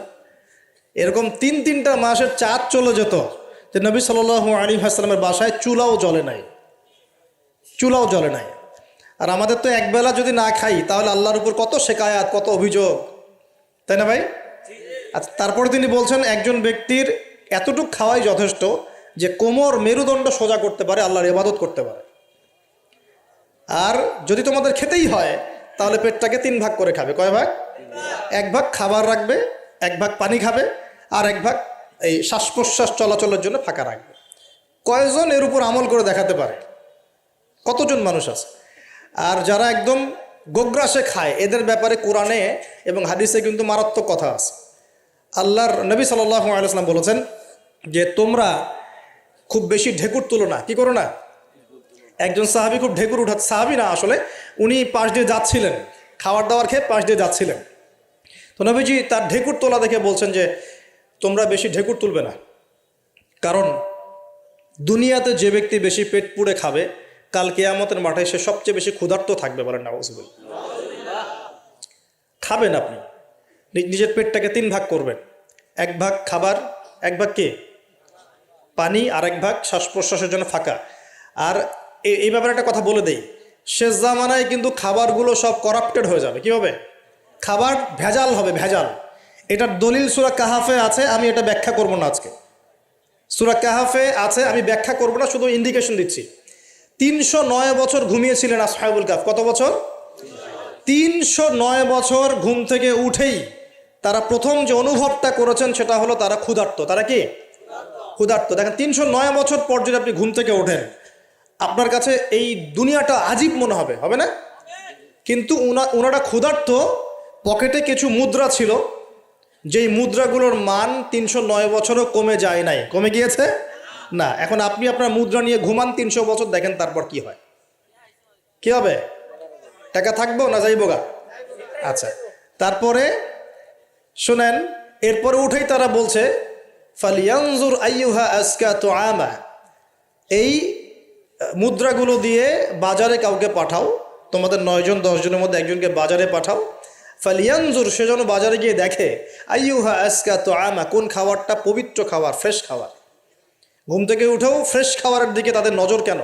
এরকম 3-3টা মাসের চাঁদ চলে যেত যে নবী সাল্লাল্লাহু আলাইহি ওয়াসাল্লামের বাসায় চুলাও জ্বলে নাই। আর আমাদের তো একবেলা যদি না খাই, তাহলে আল্লাহর উপর কত শেকায়াত, কত অভিযোগ, তাই না ভাই? আচ্ছা, তারপরে তিনি বলছেন একজন ব্যক্তির এতটুক খাওয়াই যথেষ্ট যে কোমর, মেরুদণ্ড সোজা করতে পারে, আল্লাহর ইবাদত করতে পারে। আর যদি তোমাদের খেতেই হয়, তাহলে পেটটাকে 3 ভাগ করে খাবে। কয় ভাগ? 1 ভাগ খাবার রাখবে, 1 ভাগ পানি খাবে, আর 1 ভাগ এই শ্বাস প্রশ্বাস চলাচলের জন্য ফাঁকা রাখবে। কয়জন এর উপর আমল করে দেখাতে পারে? কতজন মানুষ আছে? আর যারা একদম গোগ্রাসে খায়, এদের ব্যাপারে কোরআনে এবং হাদিসে কিন্তু মারাত্মক কথা আছে। আল্লাহর নবী সাল্লাল্লাহু আলাইহি ওয়াসাল্লাম বলেছেন যে তোমরা খুব বেশি ঢেকুর তুলো না। কি করো না? একজন সাহাবী খুব ঢেকুর উঠাচ্ছে, সাহাবী না আসলে, উনি পাশ দিয়ে যাচ্ছিলেন, খাবার দাবার খেয়ে পাশ দিয়ে যাচ্ছিলেন। তো নবীজি তার ঢেকুর তোলা দেখে বলছেন যে তোমরা বেশি ঢেকুর তুলবে না, কারণ দুনিয়াতে যে ব্যক্তি বেশি পেট পুড়ে খাবে, কাল কিয়ামতের মাঠে সে সবচেয়ে বেশি ক্ষুধার্ত থাকবে। বলেন নাউযুবিল্লাহ। খাবেন আপনি, নিজের পেটটাকে 3 ভাগ করবেন, এক ভাগ খাবার, এক ভাগ কি পানি, আর এক ভাগ শ্বাস প্রশ্বাসের জন্য ফাঁকা। আর এই ব্যাপারে একটা কথা বলে দেই, শেষ জামানায় কিন্তু খাবারগুলো সব করাপ্টেড হয়ে যাবে। কী হবে? খাবার ভেজাল হবে, ভেজাল। এটার দলিল সূরা কাহাফে আছে, আমি এটা ব্যাখ্যা করব না আজকে। সূরা কাহাফে আছে, আমি ব্যাখ্যা করব না, শুধু ইন্ডিকেশন দিচ্ছি। 309 বছর ঘুমিয়েছিলেন আসহাবুল কাহফ। কত বছর? 309 বছর ঘুম থেকে উঠেই তারা প্রথম যে অনুভবটা করেছেন সেটা হলো তারা ক্ষুধার্ত। তারা কি ক্ষুধার্ত? দেখেন 309 বছর পর যদি আপনি ঘুম থেকে ওঠেন, আপনার কাছে এই দুনিয়াটা আজীব মনে হবে, হবে না? কিন্তু ওনারা ক্ষুধার্ত, পকেটে কিছু মুদ্রা ছিল, যেই মুদ্রাগুলোর মান 309 বছরও কমে যায় নাই। কমে গিয়েছে না। এখন আপনি আপনার মুদ্রা নিয়ে ঘুমান 300 বছর, দেখেন তারপর কি হয়। কি হবে? টাকা থাকবো না যাইবো গা? আচ্ছা, তারপরে শুনেন, এরপরে উঠেই তারা বলছে ফালিয়ানজুর আইয়ুহা আজকা তুআমা, এই মুদ্রাগুলো দিয়ে বাজারে কাউকে পাঠাও, তোমাদের 9 জন 10 জনের মধ্যে একজনকে বাজারে পাঠাও। ফালিয়ানজুর, সে যেন বাজারে গিয়ে দেখে আইয়ুহা আজকা তুআমা, কোন খাবারটা পবিত্র খাবার, ফ্রেশ খাবার। ঘুম থেকে উঠেও ফ্রেশ খাবারের দিকে তাদের নজর কেন?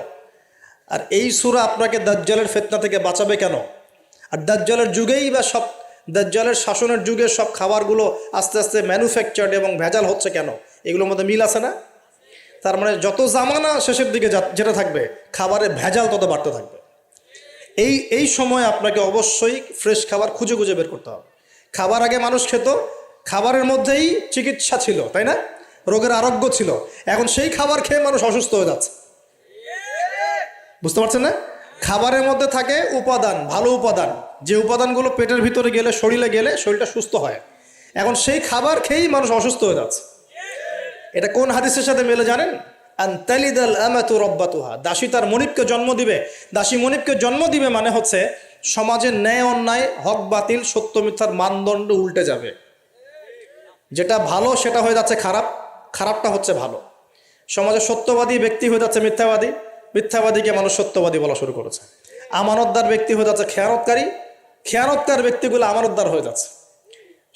আর এই সূরা আপনাকে দাজ্জালের ফিতনা থেকে বাঁচাবে কেন? আর দাজ্জালের যুগেই বা সব, দাজ্জালের শাসনের যুগে সব খাবারগুলো আস্তে আস্তে ম্যানুফ্যাকচার্ড এবং ভেজাল হচ্ছে কেন? এগুলোর মধ্যে মিল আছে না? তার মানে যত জামানা শেষের দিকে যেটা থাকবে, খাবারের ভেজাল তত বাড়তে থাকবে। এই সময় আপনাকে অবশ্যই ফ্রেশ খাবার খুঁজে খুঁজে বের করতে হবে। খাবার আগে মানুষ খেত, খাবারের মধ্যেই চিকিৎসা ছিল, তাই না? রোগের আরোগ্য ছিল। এখন সেই খাবার খেয়ে মানুষ অসুস্থ হয়ে যাচ্ছে। বুঝতে পারছেন না? খাবারের মধ্যে থাকে উপাদান, ভালো উপাদান, যে উপাদানগুলো পেটের ভিতরে গেলে, শরীরে গেলে শরীরটা সুস্থ হয়। এখন সেই খাবার খেয়েই মানুষ অসুস্থ হয়ে যাচ্ছে। এটা কোন হাদিসের সাথে মেলে জানেন? আনতালিদাল আমাতু রাব্বাতুহা, দাসী তার মনিবকে জন্ম দিবে। দাসী মনিবকে জন্ম দিবে মানে হচ্ছে সমাজের ন্যায় অন্যায়, হক বাতিল, সত্য মিথ্যার মানদণ্ড উল্টে যাবে। যেটা ভালো সেটা হয়ে যাচ্ছে খারাপ, খারাপটা হচ্ছে ভালো। সমাজে সত্যবাদী ব্যক্তি হয়ে যাচ্ছে মিথ্যাবাদী, মিথ্যাবাদীকে মানুষ সত্যবাদী বলা শুরু করেছে। আমানতদার ব্যক্তি হয়ে যাচ্ছে খেয়ানতকারী, খেয়ানতকার ব্যক্তিগুলো আমানতদার হয়ে যাচ্ছে।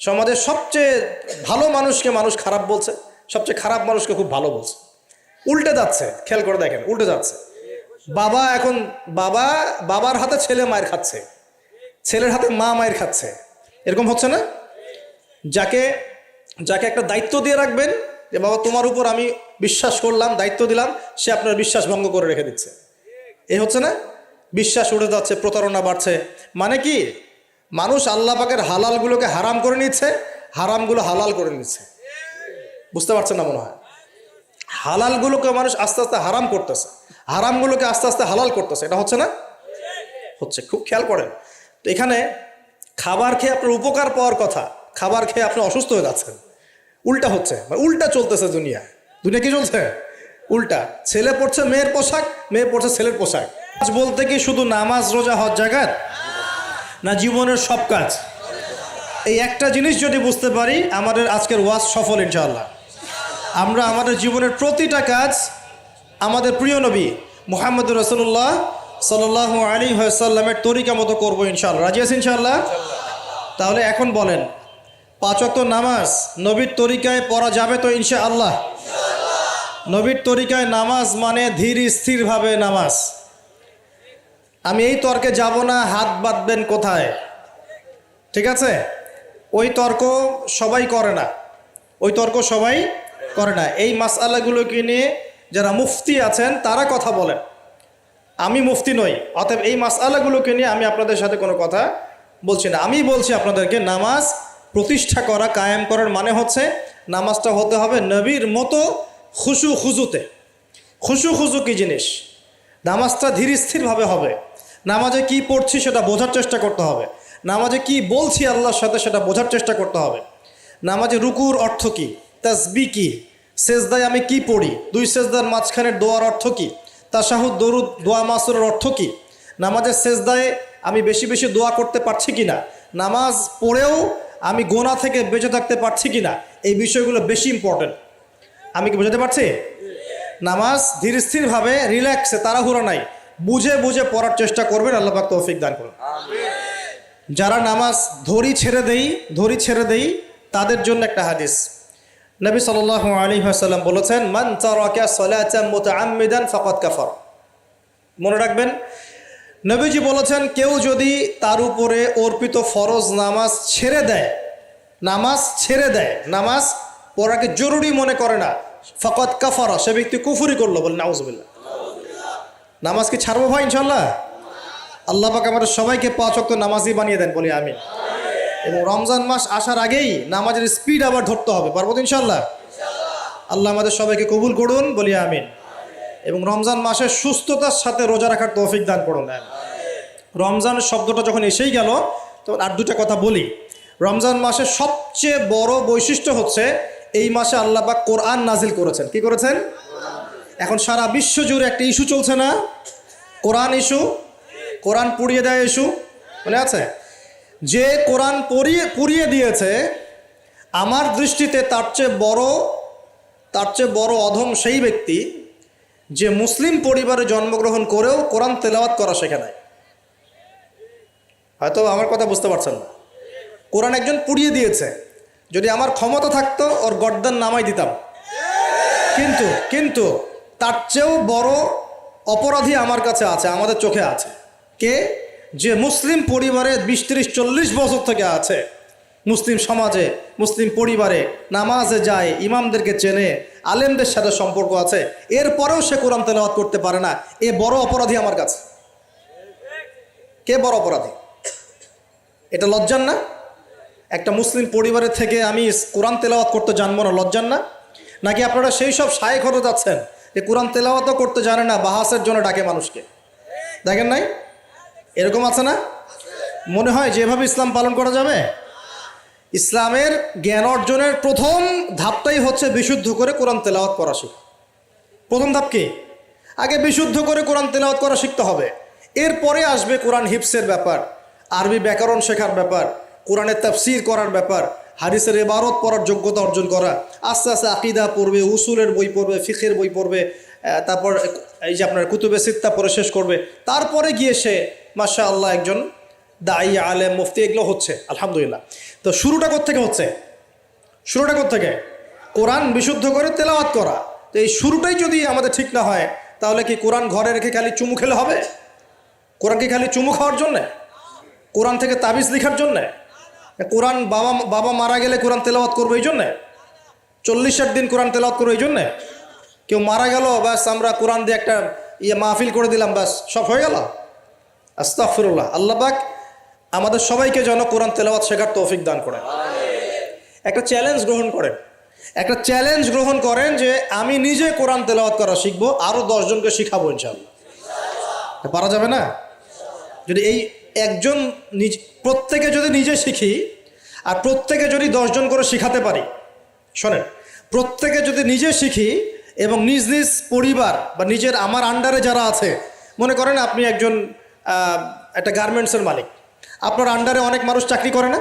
সমাজের সবচেয়ে ভালো মানুষকে মানুষ খারাপ বলছে, সবচেয়ে খারাপ মানুষকে খুব ভালো বলছে। উল্টে যাচ্ছে, খেয়াল করে দেখেন, উল্টে যাচ্ছে। বাবা এখন বাবার হাতে ছেলে মায়ের খাচ্ছে, ছেলের হাতে মা মায়ের খাচ্ছে, এরকম হচ্ছে না? যাকে একটা দায়িত্ব দিয়ে রাখবেন যে বাবা তোমার উপর আমি বিশ্বাস করলাম, দায়িত্ব দিলাম, সে আপনার বিশ্বাস ভঙ্গ করে রেখে দিচ্ছে। এই হচ্ছে না? বিশ্বাস উঠে যাচ্ছে, প্রতারণা বাড়ছে। মানে কি? মানুষ আল্লাহ পাকের হালালগুলোকে হারাম করে নিচ্ছে, হারামগুলো হালাল করে নিচ্ছে। বুঝতে পারছেন না মনে হয়? হালালগুলোকে মানুষ আস্তে আস্তে হারাম করতেছে, হারামগুলোকে আস্তে আস্তে হালাল করতেছে। এটা হচ্ছে না? হচ্ছে। খুব খেয়াল করেন। তো এখানে খাবার খেয়ে আপনার উপকার পাওয়ার কথা, খাবার খেয়ে আপনি অসুস্থ হয়ে যাচ্ছেন। উল্টা হচ্ছে, উল্টা চলতেছে দুনিয়া। দুনিয়া কি চলছে? উল্টা। ছেলে পড়ছে মেয়ের পোশাক, মেয়ে পড়ছে ছেলের পোশাক। কাজ বলতে কি শুধু নামাজ রোজা হজ জাকাত না, জীবনের সব কাজ? এই একটা জিনিস যদি বুঝতে পারি, আমাদের আজকের ওয়াজ সফল ইনশাআল্লাহ। আমরা আমাদের জীবনের প্রতিটা কাজ আমাদের প্রিয় নবী মুহাম্মদুর রাসূলুল্লাহ সাল্লাল্লাহু আলাইহি ওয়াসাল্লামের তরিকা মতো করবো ইনশাআল্লাহ। রাজি আছেন ইনশাআল্লাহ? তাহলে এখন বলেন, 5 ওয়াক্ত নামাজ নবীর তরিকায় পড়া যাবে তো ইনশাআল্লাহ? নবীর তরিকায় নামাজ মানে ধীর স্থিরভাবে নামাজ। আমি এই তর্কে যাব না, হাত বাঁধবেন কোথায়, ঠিক আছে? ওই তর্ক সবাই করে না, ওই তর্ক সবাই করে না। এই মাসআলাগুলোকে নিয়ে যারা মুফতি আছেন তারা কথা বলেন, আমি মুফতি নই। অতএব এই মাসআলাগুলোকে নিয়ে আমি আপনাদের সাথে কোনো কথা বলছি না। আমি বলছি আপনাদেরকে, নামাজ প্রতিষ্ঠা করা, কায়েম করার মানে হচ্ছে নামাজটা হতে হবে নবীর মতো খুশু খুজুতে। খুশু খুজু কী জিনিস? নামাজটা ধীর স্থিরভাবে হবে। নামাজে কি পড়ছি সেটা বোঝার চেষ্টা করতে হবে। নামাজে কি বলছি আল্লাহর সাথে সেটা বোঝার চেষ্টা করতে হবে। নামাজে রুকুর অর্থ কী, তাসবিহ কি, সেজদায় আমি কি পড়ি, 2 সেজদার মাঝখানের দোয়ার অর্থ কী, তাশাহুদ দরুদ দোয়া মাসুরের অর্থ কী, নামাজের সেজদায় আমি বেশি বেশি দোয়া করতে পারছি কি না, নামাজ পড়েও আমি গোনা থেকে বেঁচে থাকতে পারছি কি না, এই বিষয়গুলো বেশি ইম্পর্টেন্ট। আমি কি বোঝাতে পারছি? নামাজ ধীর স্থিরভাবে, রিল্যাক্সে, তাড়াহুড়ো নাই, বুঝে বুঝে পড়ার চেষ্টা করবেন। আল্লাহ পাক তৌফিক দান করুন। যারা নামাজ ধরি ছেড়ে দেই তাদের জন্য একটা হাদিস। নবী সাল্লাল্লাহু আলাইহি ওয়াসাল্লাম বলেছেন, মান তারাকা সালাতান মুতাআম্মিদান ফাকাদ কাফার। মনে রাখবেন, নবীজি বলেছেন, কেউ যদি তার উপরে অর্পিত ফরজ নামাজ ছেড়ে দেয়, নামাজ পড়াকে জরুরি মনে করে না, ফাকাদ কাফারা, সে ব্যক্তি কুফরি করলো। বলে নাউজুবিল্লাহ। নামাজ কি ছাড়বো ভাই ইনশাআল্লাহ? আল্লাহ পাক আমাদের সবাইকে 5 ওয়াক্ত নামাজি বানিয়ে দেন, বলি আমিন। এবং রমজান মাস আসার আগেই নামাজের স্পিড আবার ধরতে হবে, পারবো তো ইনশাআল্লাহ? আল্লাহ আমাদের সবাইকে কবুল করুন, বলি আমিন। এবং রমজান মাসে সুস্থতার সাথে রোজা রাখার তৌফিক দান করুন। রমজান শব্দটা যখন এসেই গেল, তখন আর দুটা কথা বলি। রমজান মাসের সবচেয়ে বড় বৈশিষ্ট্য হচ্ছে এই মাসে আল্লাহ পাক কোরআন নাজিল করেছেন। কি করেছেন? এখন সারা বিশ্ব জুড়ে একটা ইস্যু চলছে না, কোরআন ইস্যু, কোরআন পুড়িয়ে দেয় ইস্যু, মনে আছে? যে কোরআন পুড়িয়ে দিয়েছে, আমার দৃষ্টিতে তার চেয়ে বড় অধম সেই ব্যক্তি যে মুসলিম পরিবারে জন্মগ্রহণ করেও কোরআন তেলাওয়াত করা শেখে নাই। হয়তো আমার কথা বুঝতে পারছেন না। কোরআন একজন পুড়িয়ে দিয়েছে, যদি আমার ক্ষমতা থাকতো ওর গর্দান নামাই দিতাম, কিন্তু তার চেয়েও বড় অপরাধী আমার কাছে আছে, আমাদের চোখে আছে। কে? যে মুসলিম পরিবারে 20-30-40 বছর থেকে আছে, মুসলিম সমাজে, মুসলিম পরিবারে নামাজে যায়, ইমামদেরকে চেনে, আলেমদের সাথে সম্পর্ক আছে, এরপরেও সে কোরআন তেলাওয়াত করতে পারে না। এ বড় অপরাধী আমার কাছে। কে বড় অপরাধী? এটা লজ্জার না? একটা মুসলিম পরিবারের থেকে আমি কোরআন তেলাওয়াত করতে জানবো না, লজ্জার না? নাকি আপনারা সেই সব শায়েখ হতে যাচ্ছেন যে কোরআন তেলাওয়াতও করতে জানে না, বাহাসের জন্য ডাকে মানুষকে? দেখেন নাই এরকম আছে না? মনে হয় যেভাবে ইসলাম পালন করা যাবে। ইসলামের জ্ঞান অর্জনের প্রথম ধাপটাই হচ্ছে বিশুদ্ধ করে কোরআন তেলাওয়াত করা শেখা। প্রথম ধাপ কি? আগে বিশুদ্ধ করে কোরআন তেলাওয়াত করা শিখতে হবে। এরপরে আসবে কোরআন হিফসের ব্যাপার, আরবি ব্যাকরণ শেখার ব্যাপার, কোরআনের তাফসীর করার ব্যাপার, হাদিসের ইবারত পড়ার যোগ্যতা অর্জন করা। আস্তে আস্তে আকীদা পড়বে, উসুলের বই পড়বে, ফিকহের বই পড়বে, তারপর এই যে আপনার কুতুবে সিত্তা পড়ে শেষ করবে। তারপরে গিয়ে সে মাশাআল্লাহ একজন দাঈ, আলেম, মুফতি, এগুলো হচ্ছে আলহামদুলিল্লাহ। তো শুরুটা কোত্থেকে হচ্ছে? কোরআন বিশুদ্ধ করে তেলাওয়াত করা। তো এই শুরুটাই যদি আমাদের ঠিক না হয়, তাহলে কি কোরআন ঘরে রেখে খালি চুমু খেলে হবে? কোরআন কি খালি চুমু খাওয়ার জন্যে? কোরআন থেকে তাবিজ লেখার জন্যে? কোরআন বাবা মারা গেলে কোরআন তেলাওয়াত করবো এই জন্যে? 40-60 দিন কোরআন তেলাওয়াত করবো এই জন্যে? কেউ মারা গেল, ব্যাস আমরা কোরআন দিয়ে একটা মাহফিল করে দিলাম, ব্যাস সব হয়ে গেল? আস্তাগফিরুল্লাহ। আল্লাহ পাক আমাদের সবাইকে যেন কোরআন তেলাওয়াত শেখার তৌফিক দান করেন। একটা চ্যালেঞ্জ গ্রহণ করেন যে আমি নিজে কোরআন তেলাওয়াত করা শিখবো, আরও 10 জনকে শিখাবো ইনশাআল্লাহ। পারা যাবে না? যদি এই একজন প্রত্যেকে যদি নিজে শিখি, আর প্রত্যেকে যদি 10 জন করে শিখাতে পারি, শোনেন, প্রত্যেকে যদি নিজে শিখি এবং নিজ নিজ পরিবার বা নিজের আমার আন্ডারে যারা আছে, মনে করেন আপনি একজন একটা গার্মেন্টসের মালিক, আপনার আন্ডারে অনেক মানুষ চাকরি করে না?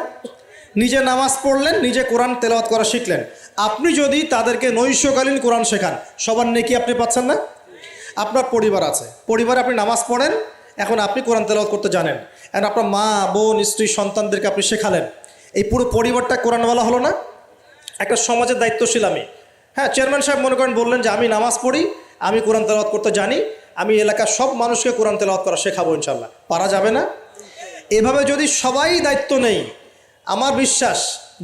নিজে নামাজ পড়লেন, নিজে কোরআন তেলাওয়াত করা শিখলেন। আপনি যদি তাদেরকে নৈশকালীন কোরআন শেখান, সবার নেকি আপনি পাচ্ছেন না? আপনার পরিবার আছে, পরিবারে আপনি নামাজ পড়েন, এখন আপনি কোরআন তেলাওয়াত করতে জানেন, এখন আপনার মা, বোন, স্ত্রী, সন্তানদেরকে আপনি শেখালেন। এই পুরো পরিবারটা কোরআনওয়ালা হলো না? একটা সমাজের দায়িত্বশীল আমি। হ্যাঁ, চেয়ারম্যান সাহেব মনে করেন বললেন যে আমি নামাজ পড়ি, আমি কোরআন তেলাওয়াত করতে জানি, আমি এলাকার সব মানুষকে কোরআন তেলাওয়াত করা শেখাবো ইনশাআল্লাহ। পারা যাবে না? এভাবে যদি সবাই দায়িত্ব নেই, আমার বিশ্বাস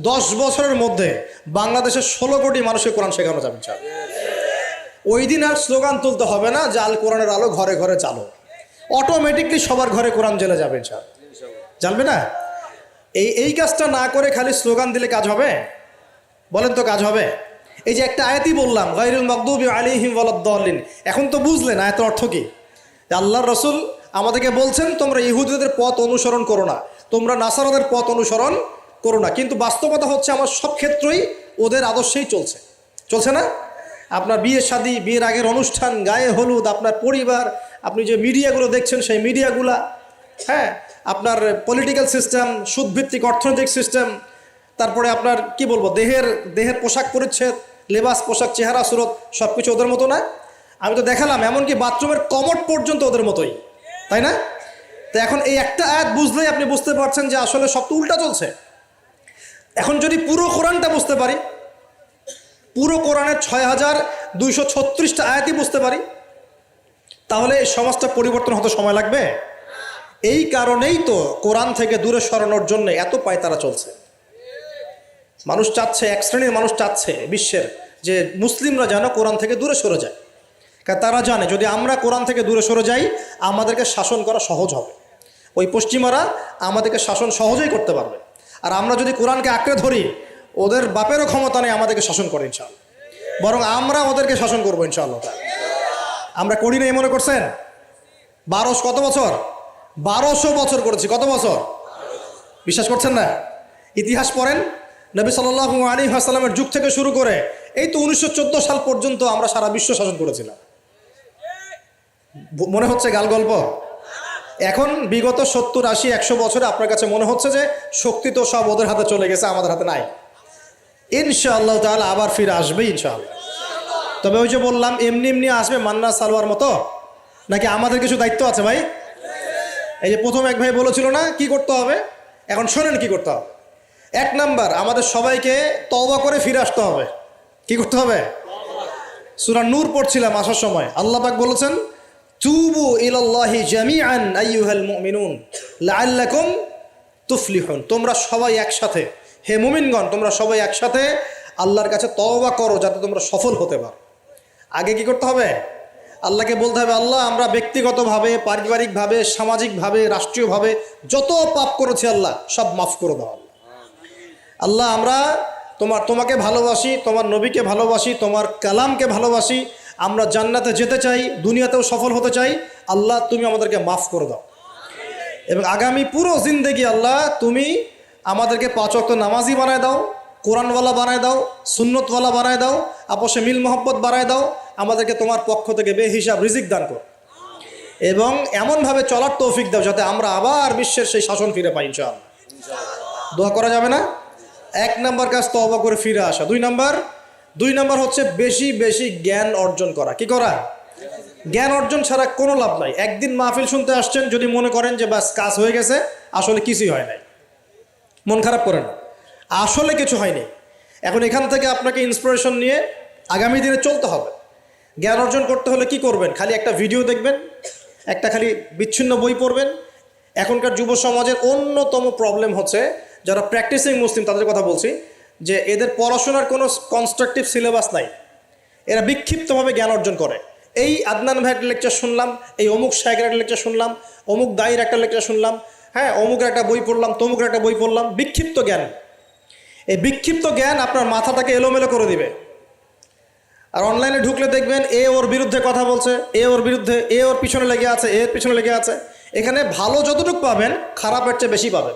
10 বছরের মধ্যে বাংলাদেশের 16 কোটি মানুষকে কোরআন শেখানো যাবে ইনশাআল্লাহ। ওই দিন আর স্লোগান তুলতে হবে না যে আল কোরআনের আলো ঘরে ঘরে চালো, অটোমেটিকলি সবার ঘরে কোরআন জ্বলে যাবে ইনশাআল্লাহ। জ্বলবে না? এই কাজটা না করে খালি স্লোগান দিলে কাজ হবে? বলেন তো কাজ হবে? এই যে একটা আয়াতই বললাম, গায়রুল মাগদুবি আলাইহিম ওয়ালাদ-দাল্লিন, এখন তো বুঝলেন আয়াতের অর্থ কি? আল্লাহর রাসূল আমাদেরকে বলছেন তোমরা ইহুদিদের পথ অনুসরণ করো না, তোমরা নাসারাদের পথ অনুসরণ করো না। কিন্তু বাস্তবতা হচ্ছে আমার সব ক্ষেত্রেই ওদের আদর্শেই চলছে না? আপনার বিয়ে শাদী, বিয়ের আগের অনুষ্ঠান, গায়ে হলুদ, আপনার পরিবার, আপনি যে মিডিয়াগুলো দেখছেন সেই মিডিয়াগুলা, হ্যাঁ, আপনার পলিটিক্যাল সিস্টেম, সুদভিত্তিক অর্থনৈতিক সিস্টেম, তারপরে আপনার কি বলবো, দেহের পোশাক পরিচ্ছেদ, লেবাস, পোশাক, চেহারা, সুরত, সব কিছু ওদের মতো না? আমি তো দেখালাম এমনকি বাথরুমের কমোড পর্যন্ত ওদের মতোই, তাই না? তো এখন এই একটা আয়াত বুঝলেই আপনি বুঝতে পারছেন যে আসলে সব তো উল্টা চলছে। এখন যদি পুরো কোরআনটা বুঝতে পারি, পুরো কোরআনের ৬,২৩৬টা আয়াতই বুঝতে পারি, তাহলে এই সমাজটা পরিবর্তন হতে সময় লাগবে? এই কারণেই তো কোরআন থেকে দূরে সরানোর জন্য এত পায়তারা চলছে। মানুষ চাচ্ছে, এক শ্রেণীর মানুষ চাচ্ছে বিশ্বের যে মুসলিমরা যেন কোরআন থেকে দূরে সরে যায়, কারণ তারা জানে যদি আমরা কোরআন থেকে দূরে সরে যাই আমাদেরকে শাসন করা সহজ হবে। ওই পশ্চিমারা আমাদেরকে শাসন সহজেই করতে পারবে, আর আমরা যদি কোরআনকে আঁকড়ে ধরি ওদের বাপেরও ক্ষমতা নেই আমাদেরকে শাসন করে ইনশাআল্লাহ, বরং আমরা ওদেরকে শাসন করবো ইনশাআল্লাহ। আমরা করি নাই মনে করছেন? 1200 বছর করেছি। কত বছর? বিশ্বাস করছেন না? ইতিহাস পড়েন, নবী সাল্লাল্লাহু আলাইহি ওয়াসাল্লামের যুগ থেকে শুরু করে এই তো 1914 সাল পর্যন্ত আমরা সারা বিশ্ব শাসন করেছিলাম। মনে হচ্ছে গাল গল্প? এখন বিগত 70, 80, 100 বছরে আপনার কাছে মনে হচ্ছে যে শক্তি তো সব ওদের হাতে চলে গেছে, আমাদের হাতে নাই। ইনশাআল্লাহ তাআলা আবার ফিরে আসবে ইনশাআল্লাহ। তবে ওই যে বললাম এমনি এমনি আসবে মান্না সালোয়ার মতো, নাকি আমাদের কিছু দায়িত্ব আছে ভাই? এই যে প্রথম এক ভাই বলেছিল না কি করতে হবে, এখন শোনেন কি করতে হবে। 1 নাম্বার, আমাদের সবাইকে তওবা করে ফিরে আসতে হবে। কি করতে হবে? সূরা নূর পড়ছিলাম আসার সময়, আল্লাহ পাক বলেছেন তুবু ইলাল্লাহি জামিআন আইয়ুহাল মুমিনুন লাআল্লাকুম তুফলিহুন। তোমরা সবাই একসাথে, হে মুমিনগণ তোমরা সবাই একসাথে আল্লাহর কাছে তওবা করো যাতে তোমরা সফল হতে পারো। আগে কি করতে হবে? আল্লাহকে বলতে হবে আল্লাহ আমরা ব্যক্তিগতভাবে, পারিবারিকভাবে, সামাজিকভাবে, রাষ্ট্রীয়ভাবে যত পাপ করেছি আল্লাহ সব মাফ করে দাও। আল্লাহ আমরা তোমাকে ভালোবাসি, তোমার নবীকে ভালোবাসি, তোমার কালামকে ভালোবাসি, আমরা জান্নাতে যেতে চাই, দুনিয়াতেও সফল হতে চাই। আল্লাহ তুমি আমাদেরকে মাফ করে দাও, এবং আগামী পুরো জিন্দেগি আল্লাহ তুমি আমাদেরকে 5 ওয়াক্ত নামাজি বানায় দাও, কোরআনওয়ালা বানায় দাও, সুন্নতওয়ালা বানায় দাও, আপসে মিল মোহব্বত বানায় দাও, আমাদেরকে তোমার পক্ষ থেকে বেহিসাব রিজিক দান করো, এবং এমনভাবে চলার তৌফিক দাও যাতে আমরা আবার বিশ্বের সেই শাসন ফিরে পাই ইনশাআল্লাহ। দোয়া করা যাবে না? 1 নাম্বার কাজ তওবা করে ফিরে আসা। 2 নাম্বার হচ্ছে বেশি বেশি জ্ঞান অর্জন করা। কি করা? জ্ঞান অর্জন ছাড়া কোনো লাভ নাই। একদিন মাহফিল শুনতে আসছেন, যদি মনে করেন যে বাস কাজ হয়ে গেছে, আসলে কিছুই হয় নাই, মন খারাপ করেন না, আসলে কিছু হয়নি। এখন এখান থেকে আপনাকে ইন্সপিরেশন নিয়ে আগামী দিনে চলতে হবে। জ্ঞান অর্জন করতে হলে কি করবেন? খালি একটা ভিডিও দেখবেন, একটা খালি বিচ্ছিন্ন বই পড়বেন। এখনকার যুব সমাজের অন্যতম প্রবলেম হচ্ছে, যারা প্র্যাকটিসিং মুসলিম তাদের কথা বলছি, যে এদের পড়াশোনার কোনো কনস্ট্রাকটিভ সিলেবাস নাই, এরা বিক্ষিপ্তভাবে জ্ঞান অর্জন করে। এই আদনান ভাইয়ের একটা লেকচার শুনলাম, এই অমুক শায়েখের একটা লেকচার শুনলাম, অমুক দায়ের একটা লেকচার শুনলাম, হ্যাঁ অমুকের একটা বই পড়লাম, তমুকের একটা বই পড়লাম, বিক্ষিপ্ত জ্ঞান। এই বিক্ষিপ্ত জ্ঞান আপনার মাথাটাকে এলোমেলো করে দিবে। আর অনলাইনে ঢুকলে দেখবেন এ ওর বিরুদ্ধে কথা বলছে, এ ওর বিরুদ্ধে, এ ওর পিছনে লেগে আছে, এর পিছনে লেগে আছে। এখানে ভালো যতটুকু পাবেন খারাপের চেয়ে বেশি পাবেন।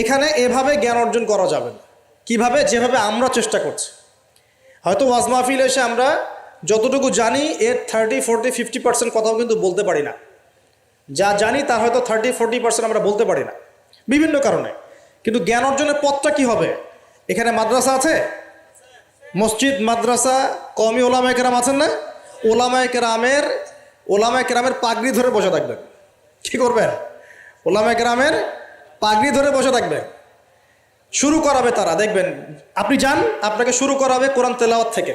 এখানে এভাবে জ্ঞান অর্জন করা যাবে না। কীভাবে? যেভাবে আমরা চেষ্টা করছি। হয়তো ওয়াজ মাহফিল এসে আমরা যতটুকু জানি এর 30, 40, 50% কথাও কিন্তু বলতে পারি না। যা জানি তার হয়তো 30, 40% আমরা বলতে পারি না বিভিন্ন কারণে। কিন্তু জ্ঞান অর্জনের পথটা কি হবে? এখানে মাদ্রাসা আছে, মসজিদ, মাদ্রাসা, কওমি ওলামায়ে কেরাম আছেন না? ওলামায়ে কেরামের পাগড়ি ধরে বসে থাকবেন। কি করবেন? ওলামায়ে কেরামের পাগড়ি ধরে বসে থাকবেন। শুরু করাবে তারা, দেখবেন আপনি যান, আপনাকে শুরু করাবে কোরআন তেলাওয়াত থেকে।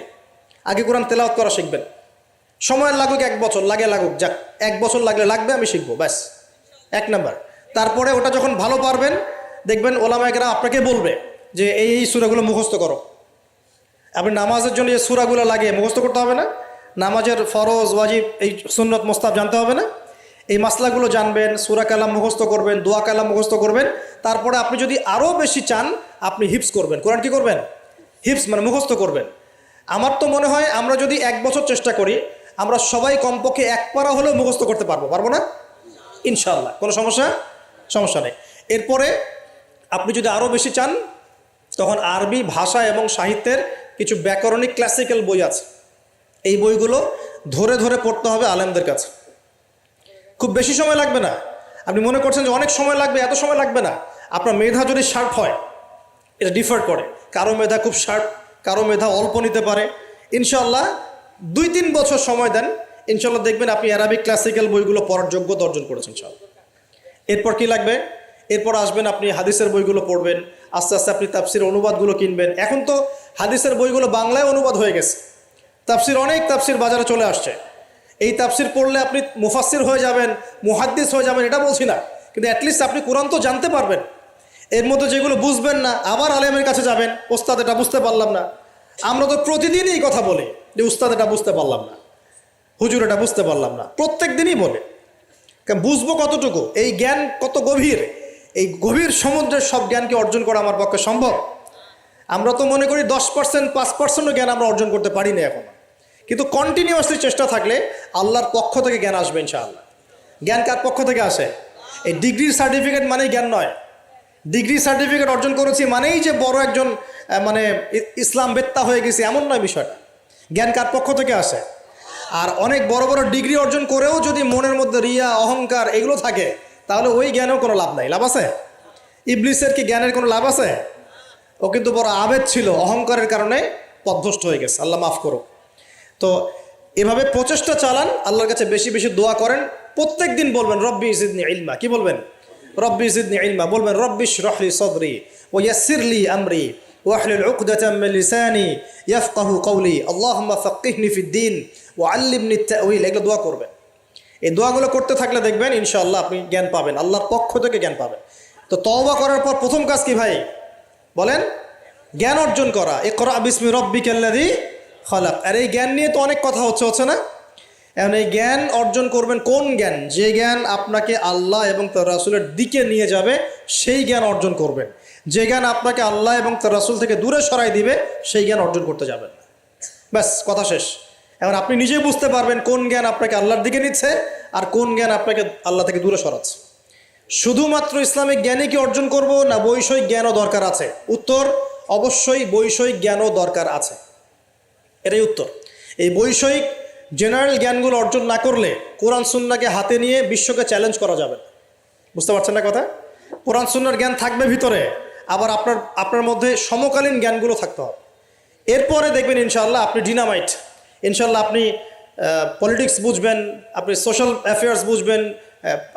আগে কোরআন তেলাওয়াত করা শিখবেন। সময় লাগুক 1 বছর, লাগুক, যাক 1 বছর লাগবে, আমি শিখবো, ব্যাস 1 নাম্বার। তারপরে ওটা যখন ভালো পারবেন দেখবেন ওলামায়ে কেরাম আপনাকে বলবে যে এই সূরাগুলো মুখস্থ করো। আপনি নামাজের জন্য যে সূরাগুলো লাগে মুখস্থ করতে হবে না? নামাজের ফরজ, ওয়াজিব, এই সুন্নত, মোস্তাহাব জানতে হবে না? এই মাসলাগুলো জানবেন, সূরা কালাম মুখস্থ করবেন, দোয়া কালাম মুখস্থ করবেন। তারপরে আপনি যদি আরও বেশি চান আপনি হিফজ করবেন। কোরআন কি করবেন? হিফজ মানে মুখস্থ করবেন। আমার তো মনে হয় আমরা যদি 1 বছর চেষ্টা করি আমরা সবাই কমপক্ষে 1 পারা হলেও মুখস্থ করতে পারবো না? ইনশাআল্লাহ। কোনো সমস্যা নেই। এরপরে আপনি যদি আরও বেশি চান তখন আরবি ভাষা এবং সাহিত্যের কিছু ব্যাকরণিক ক্লাসিক্যাল বই আছে, এই বইগুলো ধরে ধরে পড়তে হবে আলেমদের কাছে। খুব বেশি সময় লাগবে না। আপনি মনে করছেন যে অনেক সময় লাগবে, এত সময় লাগবে না। আপনার মেধা যদি শার্প হয়, এটা ডিফার করে, কারো মেধা খুব শার্প, কারো মেধা অল্প নিতে পারে। ইনশাআল্লাহ 2-3 বছর সময় দেন, ইনশাআল্লাহ দেখবেন আপনি অ্যারাবিক ক্লাসিক্যাল বইগুলো পড়ার যোগ্যতা অর্জন করেছেন। এরপর কি লাগবে? এরপর আসবেন আপনি হাদিসের বইগুলো পড়বেন, আস্তে আস্তে আপনি তাফসির অনুবাদগুলো কিনবেন। এখন তো হাদিসের বইগুলো বাংলায় অনুবাদ হয়ে গেছে, তাফসির অনেক তাফসির বাজারে চলে আসছে। এই তাফসির পড়লে আপনি মুফাসসির হয়ে যাবেন, মুহাদ্দিস হয়ে যাবেন, এটা বলছি না, কিন্তু অ্যাটলিস্ট আপনি কোরআন তো জানতে পারবেন। এর মধ্যে যেগুলো বুঝবেন না আবার আলেমের কাছে যাবেন, ওস্তাদ এটা বুঝতে পারলাম না। আমরা তো প্রতিদিনই এই কথা বলি যে উস্তাদ এটা বুঝতে পারলাম না, হুজুর এটা বুঝতে পারলাম না, প্রত্যেক দিনই বলে। বুঝবো কতটুকু, এই জ্ঞান কত গভীর, এই গভীর সমুদ্রের সব জ্ঞানকে অর্জন করা আমার পক্ষে সম্ভব? আমরা তো মনে করি 10%, 5%ও জ্ঞান আমরা অর্জন করতে পারি না এখন, কিন্তু কন্টিনিউয়াসলি চেষ্টা থাকলে আল্লাহর পক্ষ থেকে জ্ঞান আসবে ইনশাআল্লাহ। জ্ঞান কার পক্ষ থেকে আসে? এই ডিগ্রির সার্টিফিকেট মানেই জ্ঞান নয়। ডিগ্রি সার্টিফিকেট অর্জন করেছি মানেই যে বড় একজন মানে ইসলাম বেত্তা হয়ে গেছি, এমন নয় বিষয়টা। জ্ঞান কার পক্ষ থেকে আসে? আর অনেক বড় বড় ডিগ্রি অর্জন করেও যদি মনের মধ্যে রিয়া, অহংকার এগুলো থাকে, তাহলে ওই জ্ঞানেও কোনো লাভ নাই। লাভ আছে? ইবলিসের কি জ্ঞানের কোনো লাভ আছে? ও কিন্তু বড় আবেদ ছিল, অহংকারের কারণে পথভ্রষ্ট হয়ে গেছে, আল্লাহ মাফ করুক। তো এভাবে প্রচেষ্টা চালান, আল্লাহর কাছে বেশি বেশি দোয়া করেন। প্রত্যেক দিন বলবেন রব্বি জিদনি ইলমা। কি বলবেন? রব্বি জিদনি ইলমা। বলবেন রব্বি ইশরাহ লি সাদরি ওয়া ইয়াসসির লি আমরি ওয়াহলুল উকদাতাম মিন লিসানি ইয়াফকাহু কওলি আল্লাহুম্মা ফাক্কিহনি ফিদ-দীন ওয়া আল্লিমনি আত-তা'ওয়িল। এগুলো দোয়া করবেন। এই দোয়াগুলো করতে থাকলে দেখবেন ইনশাআল্লাহ আপনি জ্ঞান পাবেন, আল্লাহর পক্ষ থেকে জ্ঞান পাবেন। তো তওবা করার পর প্রথম কাজ কি ভাই বলেন? জ্ঞান অর্জন করা। ইকরা বিসমি রাব্বিকাল্লাযী খালাক। আর এই জ্ঞান নিয়ে তো অনেক কথা হচ্ছে না? এখন এই জ্ঞান অর্জন করবেন কোন জ্ঞান? যে জ্ঞান আপনাকে আল্লাহ এবং তার রাসূলের দিকে নিয়ে যাবে সেই জ্ঞান অর্জন করবেন। যে জ্ঞান আপনাকে আল্লাহ এবং তার রাসূল থেকে দূরে সরাই দিবে সেই জ্ঞান অর্জন করতে যাবেন। ব্যাস, কথা শেষ। এখন আপনি নিজেই বুঝতে পারবেন কোন জ্ঞান আপনাকে আল্লাহর দিকে নিচ্ছে আর কোন জ্ঞান আপনাকে আল্লাহ থেকে দূরে সরাচ্ছে। শুধুমাত্র ইসলামিক জ্ঞানই কি অর্জন করব, না বৈষয়িক জ্ঞানও দরকার আছে? উত্তর অবশ্যই বৈষয়িক জ্ঞানও দরকার আছে, এটাই উত্তর। এই বৈষয়িক জেনারেল জ্ঞানগুলো অর্জন না করলে কোরআন সুন্নাহকে হাতে নিয়ে বিশ্বকে চ্যালেঞ্জ করা যাবে না। বুঝতে পারছেন না কথা? কোরআন সুন্নাহর জ্ঞান থাকবে ভিতরে, আবার আপনার মধ্যে সমকালীন জ্ঞানগুলো থাকতে হবে। এরপরে দেখবেন ইনশাআল্লাহ আপনি ডিনামাইট। ইনশাআল্লাহ আপনি পলিটিক্স বুঝবেন, আপনি সোশ্যাল অ্যাফেয়ার্স বুঝবেন,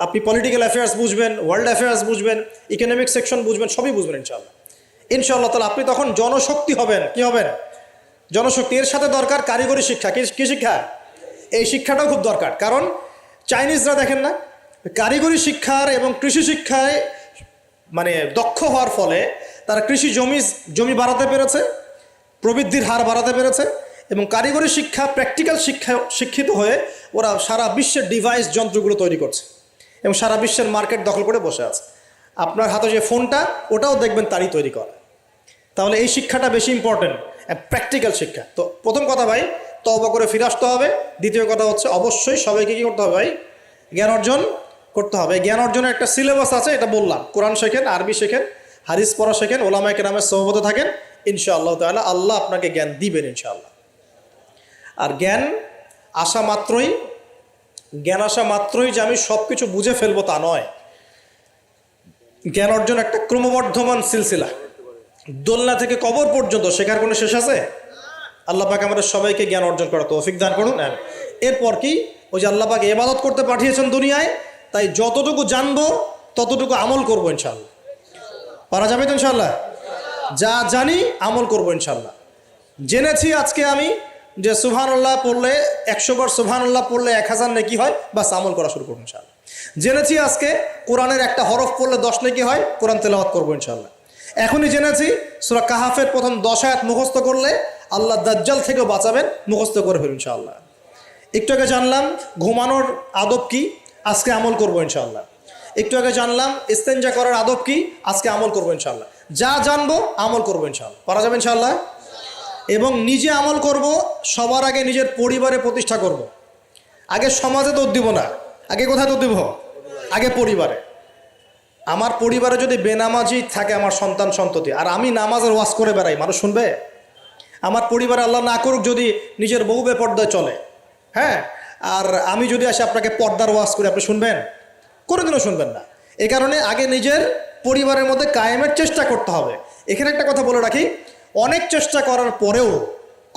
আপনি পলিটিক্যাল অ্যাফেয়ার্স বুঝবেন, ওয়ার্ল্ড অ্যাফেয়ার্স বুঝবেন, ইকোনমিক সেকশন বুঝবেন, সবই বুঝবেন ইনশাআল্লাহ। ইনশাআল্লাহ তাহলে আপনি তখন জনশক্তি হবেন। কি হবেন? জনশক্তি। এর সাথে দরকার কারিগরি শিক্ষা। কি শিক্ষা? এই শিক্ষাটাও খুব দরকার। কারণ চাইনিজরা দেখেন না, কারিগরি শিক্ষার এবং কৃষি শিক্ষায় মানে দক্ষ হওয়ার ফলে তারা কৃষি জমি বাড়াতে পেরেছে, প্রবৃদ্ধির হার বাড়াতে পেরেছে, এবং কারিগরি শিক্ষা প্র্যাকটিক্যাল শিক্ষিত হয়ে ওরা সারা বিশ্বের ডিভাইস যন্ত্রগুলো তৈরি করছে এবং সারা বিশ্বের মার্কেট দখল করে বসে আছে। আপনার হাতে যে ফোনটা, ওটাও দেখবেন তারই তৈরি করা। তাহলে এই শিক্ষাটা বেশি ইম্পর্টেন্ট, প্র্যাকটিক্যাল শিক্ষা। তো প্রথম কথা ভাই, তওবা করে ফিরে আসতে হবে। দ্বিতীয় কথা হচ্ছে অবশ্যই সবাইকে কী করতে হবে ভাই? জ্ঞান অর্জন করতে হবে। জ্ঞান অর্জনের একটা সিলেবাস আছে, এটা বললাম। কোরআন শেখেন, আরবি শেখেন, হাদিস পড়া শেখেন, ওলামায়ে কেরামের সোহবতে থাকেন, ইনশাআল্লাহ তাআলা আল্লাহ আপনাকে জ্ঞান দিবেন ইনশাআল্লাহ। আর জ্ঞান আসা মাত্রই যে আমি সব কিছু বুঝে ফেলবো তা নয়। জ্ঞান অর্জন একটা ক্রমবর্ধমান সিলসিলা। দোলনা থেকে কবর পর্যন্ত শেখার কোনো শেষ আছে? আল্লাহ পাক আমাদের সবাইকে জ্ঞান অর্জন করার তৌফিক দান করুন। এরপর কি, ওই যে আল্লাহ পাক ইবাদত করতে পাঠিয়েছেন দুনিয়ায়, তাই যতটুকু জানবো ততটুকু আমল করবো ইনশাআল্লাহ। পারা যাবে তো ইনশাআল্লাহ? যা জানি আমল করবো ইনশাআল্লাহ। জেনেছি আজকে আমি যে সুবহানাল্লাহ পড়লে 100 বার সুবহানাল্লাহ পড়লে 1000 নেকি হয়, বাস আমল করা শুরু করবো ইনশাআল্লাহ। জেনেছি আজকে কোরআনের একটা হরফ পড়লে 10 নেকি হয়, কোরআন তেলাওয়াত করবো ইনশাআল্লাহ। এখনই জেনেছি সূরা কাহাফের প্রথম 10 আয়াত মুখস্থ করলে আল্লাহ দাজ্জাল থেকেও বাঁচাবেন, মুখস্থ করে ফেলুন ইনশাআল্লাহ। একটু আগে জানলাম ঘুমানোর আদব কি, আজকে আমল করবো ইনশাআল্লাহ। একটু আগে জানলাম ইস্তেঞ্জা করার আদব কি, আজকে আমল করবো ইনশাআল্লাহ। যা জানবো আমল করবো ইনশাআল্লাহ। পারা যাবে ইনশাআল্লাহ। এবং নিজে আমল করব, সবার আগে নিজের পরিবারে প্রতিষ্ঠা করব। আগে সমাজে দৌড় দিব না, আগে কোথায় দৌড় দিব? আগে পরিবারে। আমার পরিবারে যদি বেনামাজি থাকে আমার সন্তান সন্ততি, আর আমি নামাজের ওয়াজ করে বেড়াই, মানুষ শুনবে? আমার পরিবারে আল্লাহ না করুক যদি নিজের বউ বেপর্দায় চলে, হ্যাঁ, আর আমি যদি আসে আপনাকে পর্দার ওয়াজ করে, আপনি শুনবেন? কোনোদিনও শুনবেন না। এই কারণে আগে নিজের পরিবারের মধ্যে কায়েমের চেষ্টা করতে হবে। এখানে একটা কথা বলে রাখি, অনেক চেষ্টা করার পরেও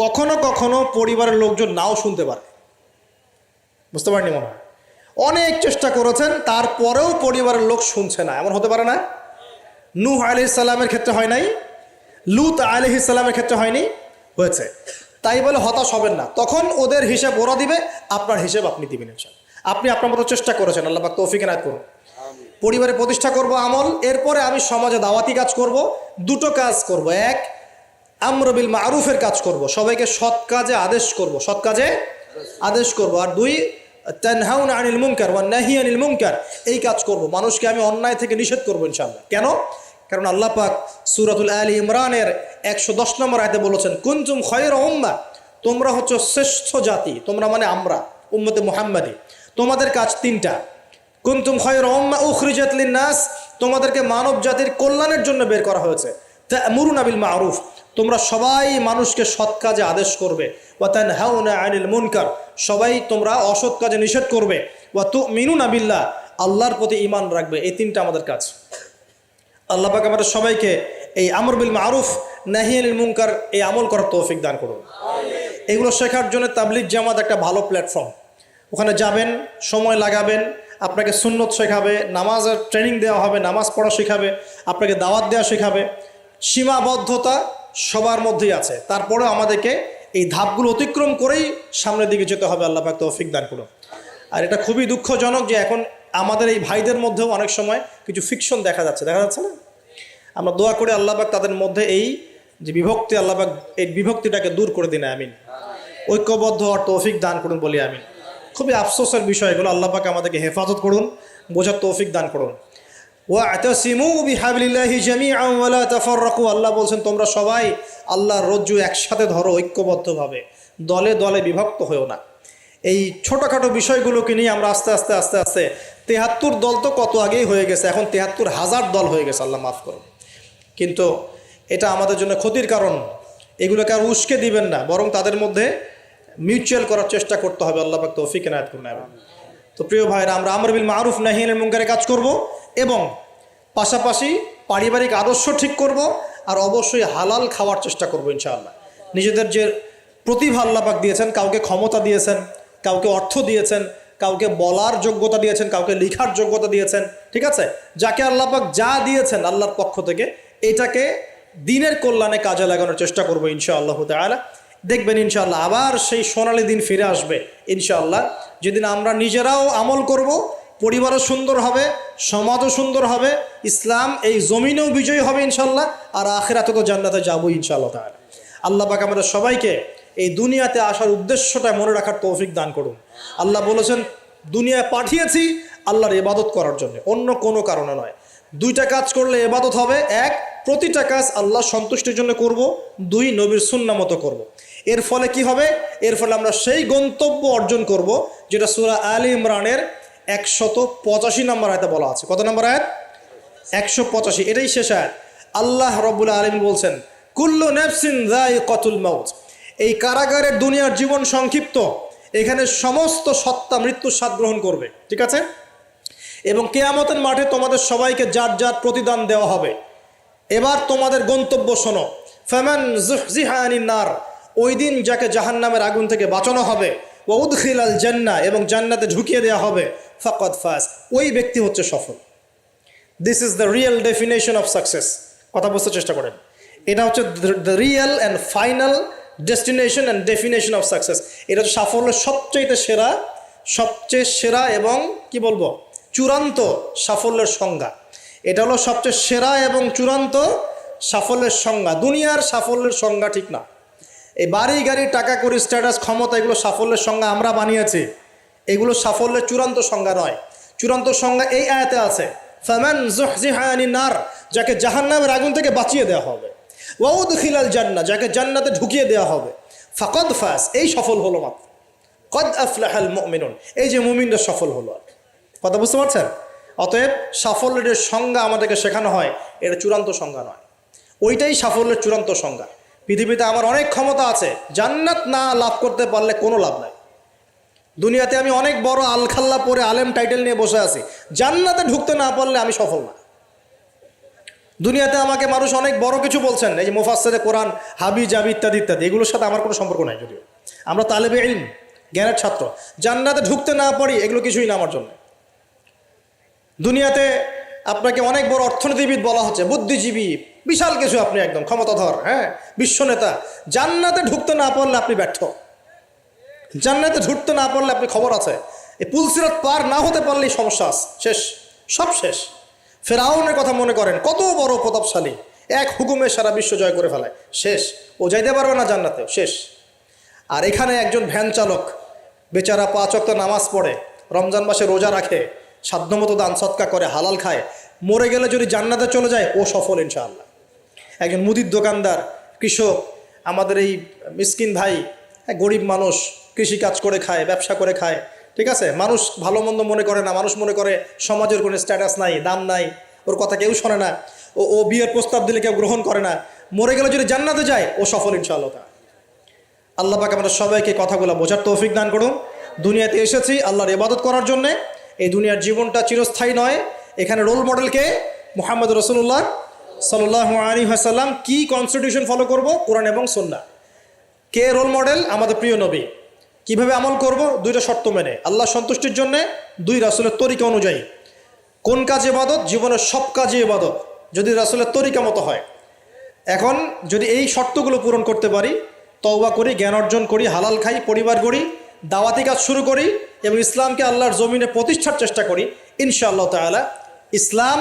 কখনো কখনো পরিবারের লোকজন নাও শুনতে পারে। বুঝতে পারেনি মনে হয়? অনেক চেষ্টা করেছেন, তারপরেও পরিবারের লোক শুনছে না। এমন হতে পারে না? নূহ আলাইহিস সালামের ক্ষেত্রে হয় নাই, লূত আলাইহিস সালামের ক্ষেত্রে হয়নি, হয়েছে। তাই বলে হতাশ হবেন না, তখন ওদের হিসাব ওরা দিবে, আপনার হিসাব আপনি দিবেন ইনশাআল্লাহ। আপনি আপনার মতো চেষ্টা করেছেন, আল্লাহ পাক তৌফিক এনায়েত করুন। পরিবারে প্রতিষ্ঠা করব আমল, এরপরে আমি সমাজে দাওয়াতি কাজ করব। দুটো কাজ করব, এক আমর বিল মারুফের কাজ করব, সবাইকে সৎ কাজে আদেশ করব, সৎ কাজে আদেশ করব। আর দুই তানহাউনা আনিল মুনকার ওয়া নাহি আনিল মুনকার, এই কাজ করব, মানুষকে আমি অন্যায় থেকে নিষেধ করব ইনশাআল্লাহ। কেন? কারণ আল্লাহ পাক সূরাতুল আলী ইমরানের 110 নম্বর আয়াতে বলেছেন, কুনতুম খায়রা উম্মাহ, তোমরা হচ্ছে শ্রেষ্ঠ জাতি। তোমরা মানে আমরা, উম্মতে মুহাম্মাদি। তোমাদের কাজ তিনটা। কুনতুম খায়রা উম্মাহ উখরিজাত লিন-নাস, তোমাদেরকে মানব জাতির কল্যাণের জন্য বের করা হয়েছে। তা'মুরুনা বিল মারুফ, তোমরা সবাই মানুষকে সৎ কাজে আদেশ করবে। ওয়া তানহাউনা আনিল মুনকার, সবাই তোমরা অসৎ কাজে নিষেধ করবে। ওয়া তু'মিনুনা বিল্লাহ, আল্লাহর প্রতি ঈমান রাখবে। এই তিনটা আমাদের কাজ। আল্লাহ পাক আমাদের সবাইকে এই আমর বিল মারুফ নাহি আনিল মুনকার এই আমল করার তৌফিক দান করুন। এগুলো শেখার জন্য তাবলিগ জামাত একটা ভালো প্ল্যাটফর্ম। ওখানে যাবেন, সময় লাগাবেন, আপনাকে সুন্নত শেখাবে, নামাজের ট্রেনিং দেওয়া হবে, নামাজ পড়া শেখাবে, আপনাকে দাওয়াত দেওয়া শেখাবে। সীমাবদ্ধতা সবার মধ্যেই আছে, তারপরেও আমাদেরকে এই ধাপগুলো অতিক্রম করেই সামনের দিকে যেতে হবে। আল্লাহ পাক তৌফিক দান করুন। আর এটা খুবই দুঃখজনক যে এখন আমাদের এই ভাইদের মধ্যেও অনেক সময় কিছু ফিকশন দেখা যাচ্ছে না? আমরা দোয়া করে আল্লাহ পাক তাদের মধ্যে এই যে বিভক্তি, আল্লাহ পাক এই বিভক্তিটাকে দূর করে দিন, আমিন। ঐক্যবদ্ধ আর তৌফিক দান করুন বলি আমিন। খুবই আফসোসের বিষয় এগুলো, আল্লাহ পাক আমাদেরকে হেফাজত করুন, বোঝার তৌফিক দান করুন। ওয়া'তাসিমু বিহাবলিল্লাহি জামিআন ওয়া লা তাফাররাকু, আল্লাহ বলছেন তোমরা সবাই আল্লাহর রজ্জু একসাথে ধরো, ঐক্যবদ্ধভাবে, দলে দলে বিভক্ত হয়েও না। এই ছোটোখাটো বিষয়গুলোকে নিয়ে আমরা আস্তে আস্তে 73 দল তো কত আগেই হয়ে গেছে, এখন 73,000 দল হয়ে গেছে, আল্লাহ মাফ করুন। কিন্তু এটা আমাদের জন্য ক্ষতির কারণ। এগুলোকে আর উস্কে দিবেন না, বরং তাদের মধ্যে মিউচুয়াল করার চেষ্টা করতে হবে। আল্লাহ পাক তৌফিক এনায়েত করুন। তো প্রিয় ভাইরা, আমরা আমর বিল মারুফ নাহি আনিল মুনকারের কাজ করব এবং পাশাপাশি পারিবারিক আদর্শ ঠিক করব, আর অবশ্যই হালাল খাওয়ার চেষ্টা করব ইনশাআল্লাহ। নিজেদের যে প্রতিভা আল্লাহ পাক দিয়েছেন, কাউকে ক্ষমতা দিয়েছেন, কাউকে অর্থ দিয়েছেন, কাউকে বলার যোগ্যতা দিয়েছেন, কাউকে লিখার যোগ্যতা দিয়েছেন, ঠিক আছে? যাকে আল্লাহ পাক যা দিয়েছেন আল্লাহর পক্ষ থেকে, এটাকে দিনের কল্যাণে কাজে লাগানোর চেষ্টা করব ইনশাআল্লাহ তাআলা। দেখবেন ইনশাআল্লাহ আবার সেই সোনালী দিন ফিরে আসবে ইনশাআল্লাহ, যেদিন আমরা নিজেরাও আমল করব, পরিবারও সুন্দর হবে, সমাজও সুন্দর হবে, ইসলাম এই জমিনেও বিজয়ী হবে ইনশাআল্লাহ, আর আখিরাতে তো জান্নাতে যাবো ইনশাআল্লাহ তাআলা। আল্লাহ পাক আমাদের সবাইকে এই দুনিয়াতে আসার উদ্দেশ্যটা মনে রাখার তৌফিক দান করুন। আল্লাহ বলেছেন দুনিয়ায় পাঠিয়েছি আল্লাহর ইবাদত করার জন্য, অন্য কোনো কারণে নয়। দুইটা কাজ করলে ইবাদত হবে, এক প্রতিটা কাজ আল্লাহ সন্তুষ্টির জন্য করব, দুই নবীর সুন্নাহ মতো করব। এর ফলে কি হবে? এর ফলে আমরা সেই গন্তব্য অর্জন করব যেটা সূরা আলী ইমরানের 185 নম্বর আয়াতে বলা আছে। কত নম্বর আয়াত? 185। এটাই শেষ আয়াত। আল্লাহ রাব্বুল আলামিন বলছেন কুল্লু নাফসিন যায়িকাতুল মাউত, এই কারাগারের দুনিয়ার জীবন সংক্ষিপ্ত, এখানে সমস্ত সত্তা মৃত্যুর স্বাদ গ্রহণ করবে, ঠিক আছে? এবং কিয়ামতের মাঠে তোমাদের সবাইকে যার যার প্রতিদান দেওয়া হবে। এবার তোমাদের গন্তব্য শোনো, ফামান যুহজিহা আনিন নার, ওই দিন যাকে জাহান্নামের আগুন থেকে বাঁচানো হবে, ওয়া উদখিলাল জান্নাহ, এবং জান্নাতে ঢুকিয়ে দেওয়া হবে, ফাকাদ ফাজ, ওই ব্যক্তি হচ্ছে সফল। This is the real definition of success. কথা বুঝতে চেষ্টা করেন, এটা হচ্ছে the real and final destination and definition of success. এটা হচ্ছে সাফল্যের সবচেয়ে সেরা এবং কি বলবো, চূড়ান্ত সাফল্যের সংজ্ঞা। এটা হলো সবচেয়ে সেরা এবং চূড়ান্ত সাফল্যের সংজ্ঞা। দুনিয়ার সাফল্যের সংজ্ঞা ঠিক না। এই বাড়ি গাড়ি টাকা করি স্ট্যাটাস ক্ষমতা, এগুলো সাফল্যের সংজ্ঞা আমরা বানিয়েছি, এগুলো সাফল্যের চূড়ান্ত সংজ্ঞা নয়। চূড়ান্ত সংজ্ঞা এই আয়াতে আছে, ফামান যুহজিহা আনিন নার, যাকে জাহান্নামের আগুন থেকে বাঁচিয়ে দেওয়া হবে, ওয়া উদখিলাল জান্নাহ, যাকে জান্নাতে ঢুকিয়ে দেওয়া হবে, ফাকাদ ফাজ, এই সফল হলো মাত্র। কদ আফলাহাল মুমিনুন, এই যে মুমিনরা সফল হলো। কথা বুঝতে পারছেন? অতএব সাফল্যের সংজ্ঞা আমাদেরকে শেখানো হয়, এটা চূড়ান্ত সংজ্ঞা নয়, ওইটাই সাফল্যের চূড়ান্ত সংজ্ঞা। পৃথিবীতে আমার অনেক ক্ষমতা আছে, জান্নাত না লাভ করতে পারলে কোনো লাভ নাই। দুনিয়াতে আমি অনেক বড় আলখাল্লা পরে আলেম টাইটেল নিয়ে বসে আছি, জান্নাতে ঢুকতে না পারলে আমি সফল না। দুনিয়াতে আমাকে মানুষ অনেক বড় কিছু বলছেন, এই যে মুফাসসিরে কোরআন, হাবি জাবি ইত্যাদি ইত্যাদি, এগুলোর সাথে আমার কোনো সম্পর্ক নাই। যদিও আমরা তালেবে ইলম, জ্ঞানের ছাত্র। জান্নাতে ঢুকতে না পারি এগুলো কিছুই না আমার জন্য। দুনিয়াতে আপনাকে অনেক বড় অর্থনীতিবিদ বলা হচ্ছে, বুদ্ধিজীবী, বিশাল কিছু, আপনি একদম ক্ষমতাধর, হ্যাঁ, বিশ্বনেতা। জান্নাতে ঢুকতে না পারলে আপনি ব্যর্থ। জান্নাতে ঢুকতে না পারলে আপনি খবর আছে। এই পুলসিরাত পার না হতে পারলেই সমস্যা আছে, শেষ, সব শেষ। ফেরাউনের কথা মনে করেন, কত বড় প্রতাপশালী, এক হুকুমে সারা বিশ্ব জয় করে ফেলায়, শেষ। ও যাইতে পারবে না জান্নাতে, শেষ। আর এখানে একজন ভ্যান চালক বেচারা 5 ওয়াক্ত নামাজ পড়ে, রমজান মাসে রোজা রাখে, সাধ্যমতো দান সৎকা করে, হালাল খায়, মরে গেলে যদি জান্নাতে চলে যায় ও সফল ইনশাআল্লাহ। একজন মুদির দোকানদার, কৃষক, আমাদের এই মিসকিন ভাই, গরিব মানুষ, কৃষি কাজ করে খায়, ব্যবসা করে খায়, ঠিক আছে, মানুষ ভালো মন্দ মনে করে না, মানুষ মনে করে সমাজের কোনো স্ট্যাটাস নাই, দাম নাই, ওর কথা কেউ শোনে না, ও বিয়ের প্রস্তাব দিলে কেউ গ্রহণ করে না, মরে গেলে যদি জান্নাতে যায় ও সফল ইনশাআল্লাহ। আল্লাহ পাক আমাদের সবাইকে কথাগুলো বোঝার তৌফিক দান করুন। দুনিয়াতে এসেছি আল্লাহর ইবাদত করার জন্যে। এই দুনিয়ার জীবনটা চিরস্থায়ী নয়। এখানে রোল মডেলকে মুহাম্মদ রাসূলুল্লাহ সাল্লাল্লাহু আলাইহি ওয়াসাল্লাম। কি কনস্টিটিউশন ফলো করব? কোরআন এবং সুন্নাহ। কে রোল মডেল? আমাদের প্রিয় নবী। কিভাবে আমল করব? 2টা শর্ত মেনে, আল্লাহ সন্তুষ্টির জন্যে, 2 রাসূলের তরিকা অনুযায়ী। কোন কাজ ইবাদত? জীবনের সব কাজই ইবাদত যদি রাসূলের তরিকা মতো হয়। এখন যদি এই শর্তগুলো পূরণ করতে পারি, তওবা করি, জ্ঞান অর্জন করি, হালাল খাই, পরিবার গড়ি, দাওয়াতি কাজ শুরু করি এবং ইসলামকে আল্লাহর জমিনে প্রতিষ্ঠার চেষ্টা করি, ইনশাআল্লাহ তাআলা ইসলাম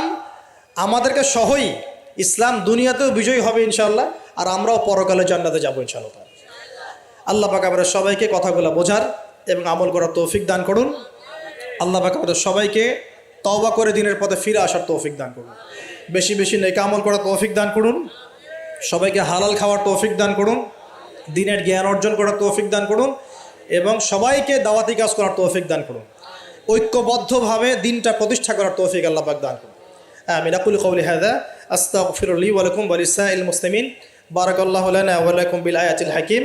আমাদেরকে সহই, ইসলাম দুনিয়াতেও বিজয়ী হবে ইনশাআল্লাহ, আর আমরাও পরকালে জান্নাতে যাবো ইনশাআল্লাহ। আল্লাহ পাক আমাদের সবাইকে কথাগুলো বোঝার এবং আমল করার তৌফিক দান করুন। আল্লাহ পাক আমাদের সবাইকে তওবা করে দিনের পথে ফিরে আসার তৌফিক দান করুন। বেশি বেশি নেক আমল করার তৌফিক দান করুন। সবাইকে হালাল খাওয়ার তৌফিক দান করুন। দিনের জ্ঞান অর্জন করার তৌফিক দান করুন এবং সবাইকে দাওয়াতি কাজ করার তৌফিক দান করুন। ঐক্যবদ্ধভাবে দিনটা প্রতিষ্ঠা করার তৌফিক আল্লাহ পাক দান করুন। আমিন। আকুলু কওলি হাযা আস্তাগফিরুল্লাহি ওয়া লাকুম ওয়া লিসাইরিল মুসলিমিন। বারাকাল্লাহু লানা ওয়া লাকুম বিল আয়াতিল হাকিম।